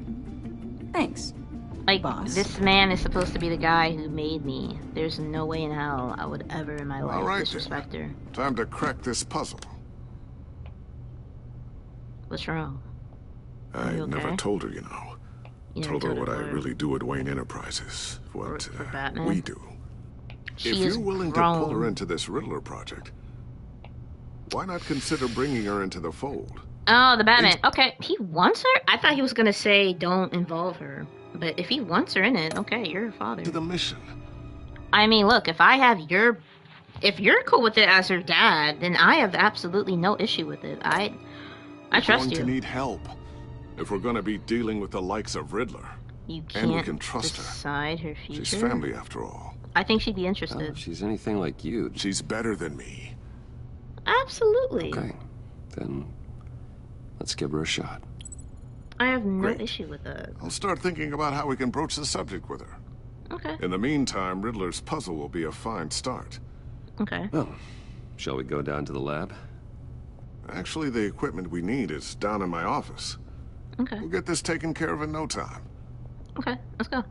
Thanks. Like, boss. this man is supposed to be the guy who made me. There's no way in hell I would ever in my life All right, disrespect her. Time to crack this puzzle. What's wrong? I You never okay? told her, you know. You never Told her told what her I what? really do at Wayne Enterprises. What For Batman? we do. She If is you're willing to pull grown. her into this Riddler project, why not consider bringing her into the fold? Oh, the Batman. Okay, he wants her? I thought he was gonna say don't involve her. But if he wants her in it, okay, you're her father. To the mission. I mean, look, if you're cool with it as her dad, then I have absolutely no issue with it. I trust We're going to you. need help if we're going to be dealing with the likes of Riddler. You And we can't can trust her. decide her future. She's family after all. I think she'd be interested. If she's anything like you. She's better than me. Absolutely. Okay. Then let's give her a shot. I have no Great. issue with that. I'll start thinking about how we can broach the subject with her. Okay. In the meantime, Riddler's puzzle will be a fine start. Okay. Well, shall we go down to the lab? Actually, the equipment we need is down in my office. Okay. We'll get this taken care of in no time. Okay, let's go.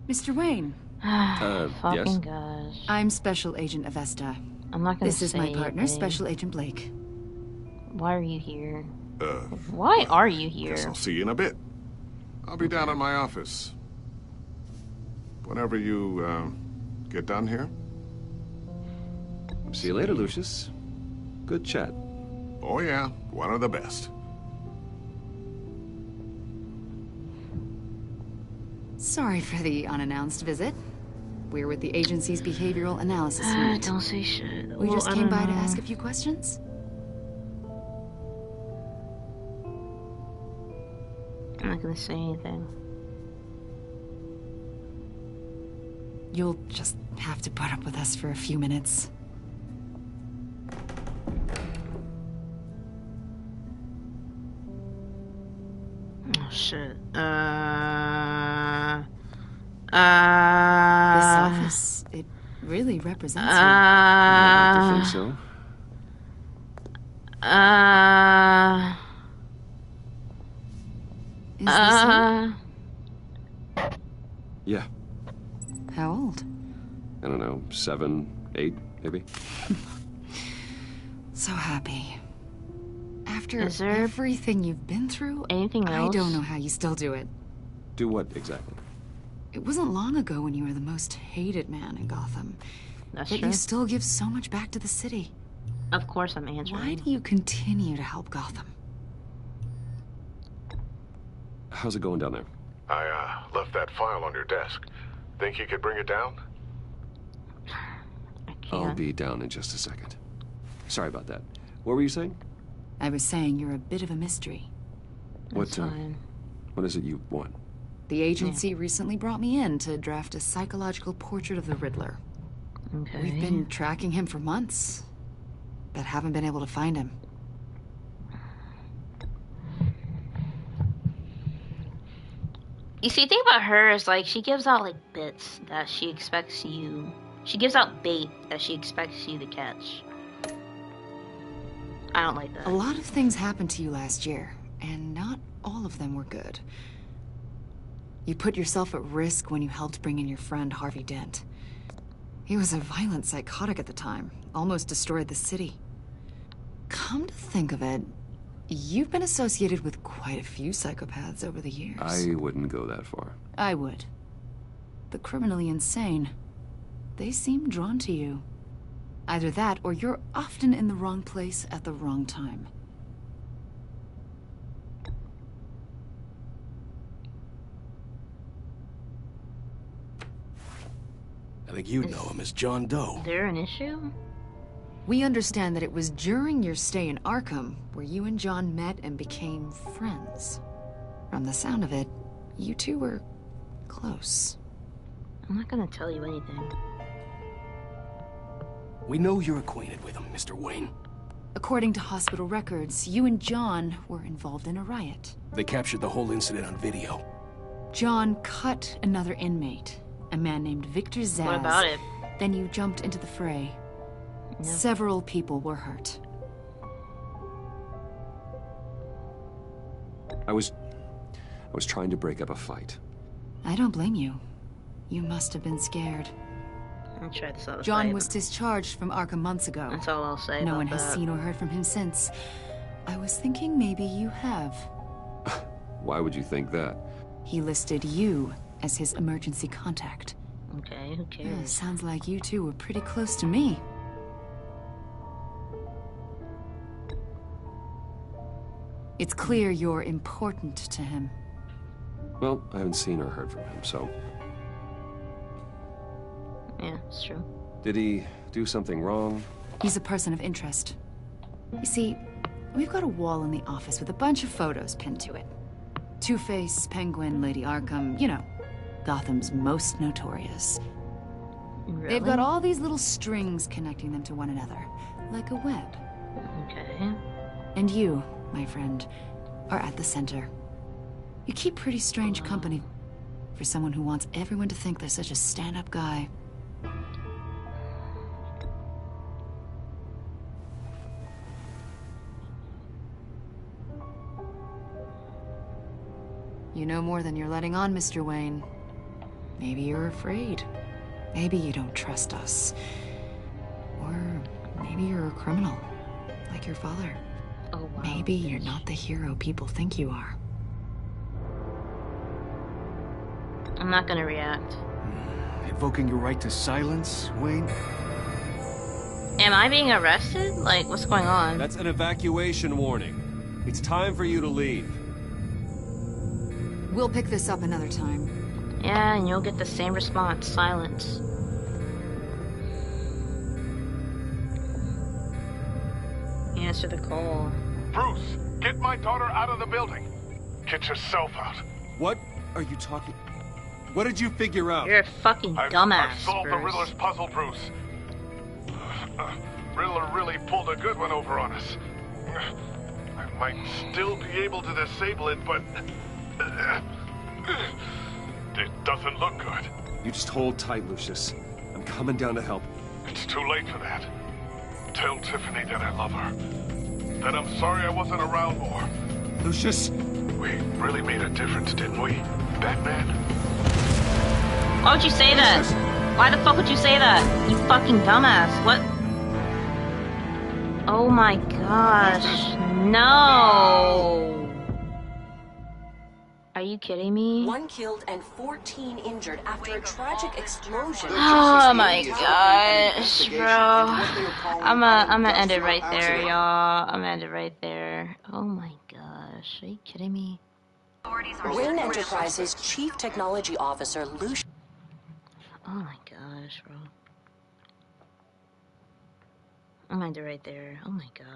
Mr. Wayne. Fucking yes? gosh. I'm Special Agent Avesta. I'm not gonna This is say my partner, anything. Special Agent Blake. Why are you here? Why are you Guess here? I'll see you in a bit. I'll be down in my office. Whenever you, get done here. See you later, Lucius. Good chat. Oh yeah, one of the best. Sorry for the unannounced visit. We're with the agency's behavioral analysis unit. Don't say shit. We Well, just I came don't by to know. ask a few questions. I'm not gonna say anything. You'll just have to put up with us for a few minutes. Oh shit. This office, it really represents you. You think so? Is this you? Yeah. How old? I don't know, 7, 8, maybe? So happy. After Is there everything you've been through, anything I else? don't know how you still do it. Do what exactly? It wasn't long ago when you were the most hated man in Gotham. That's Yet true. you still give so much back to the city. Of course I'm answering. Why do you continue to help Gotham? How's it going down there? I, left that file on your desk. Think you could bring it down? I'll be down in just a second. Sorry about that. What were you saying? I was saying you're a bit of a mystery. What is it you want? The agency recently brought me in to draft a psychological portrait of the Riddler. Okay. We've been tracking him for months, but haven't been able to find him. You see, the thing about her is, like, she gives out, like, bits that she expects you... She gives out bait that she expects you to catch. I don't like that. A lot of things happened to you last year, and not all of them were good. You put yourself at risk when you helped bring in your friend Harvey Dent. He was a violent psychotic at the time, almost destroyed the city. Come to think of it, you've been associated with quite a few psychopaths over the years. I wouldn't go that far. I would. The criminally insane. They seem drawn to you. Either that, or you're often in the wrong place at the wrong time. I think you know him as John Doe. Is there an issue? We understand that it was during your stay in Arkham where you and John met and became friends. From the sound of it, you two were close. I'm not gonna tell you anything. We know you're acquainted with him, Mr. Wayne. According to hospital records, you and John were involved in a riot. They captured the whole incident on video. John cut another inmate, a man named Victor Zsasz. What about it? Then you jumped into the fray. Yeah. Several people were hurt. I was trying to break up a fight. I don't blame you. You must have been scared. I'll try this out. John was discharged from Arkham months ago. That's all I'll say. No about one has that. seen or heard from him since. I was thinking maybe you have. Why would you think that? He listed you as his emergency contact. Okay, who cares? Sounds like you two were pretty close to me. It's clear you're important to him. Well, I haven't seen or heard from him, so... Yeah, it's true. Did he do something wrong? He's a person of interest. You see, we've got a wall in the office with a bunch of photos pinned to it. Two-Face, Penguin, Lady Arkham, you know, Gotham's most notorious. Really? They've got all these little strings connecting them to one another, like a web. Okay. And you, my friend, are at the center. You keep pretty strange company for someone who wants everyone to think they're such a stand-up guy. You know more than you're letting on, Mr. Wayne. Maybe you're afraid. Maybe you don't trust us. Or maybe you're a criminal, like your father. Oh, wow. Maybe you're not the hero people think you are. I'm not gonna react. Invoking your right to silence, Wayne? Am I being arrested? Like, what's going on? That's an evacuation warning. It's time for you to leave. We'll pick this up another time. Yeah, and you'll get the same response. Silence. Answer the call. Bruce, get my daughter out of the building. Get yourself out. What are you talking... What did you figure out? You're a fucking dumbass, I've solved the Bruce. Riddler's puzzle, Bruce. Riddler really pulled a good one over on us. I might still be able to disable it, but... it doesn't look good. You just hold tight, Lucius. I'm coming down to help. It's too late for that. Tell Tiffany that I love her. That I'm sorry I wasn't around more. Lucius! We really made a difference, didn't we, Batman? Why would you say that? Why the fuck would you say that? You fucking dumbass. What? Oh my gosh. No. Are you kidding me? 1 killed and 14 injured after a tragic explosion. Oh my gosh, bro. I'm gonna end it right there, y'all. I'm gonna end it right there. Oh my gosh. Are you kidding me? Wayne Enterprises Chief Technology Officer Lucius. Oh my gosh, bro. I'm gonna do right there. Oh my god.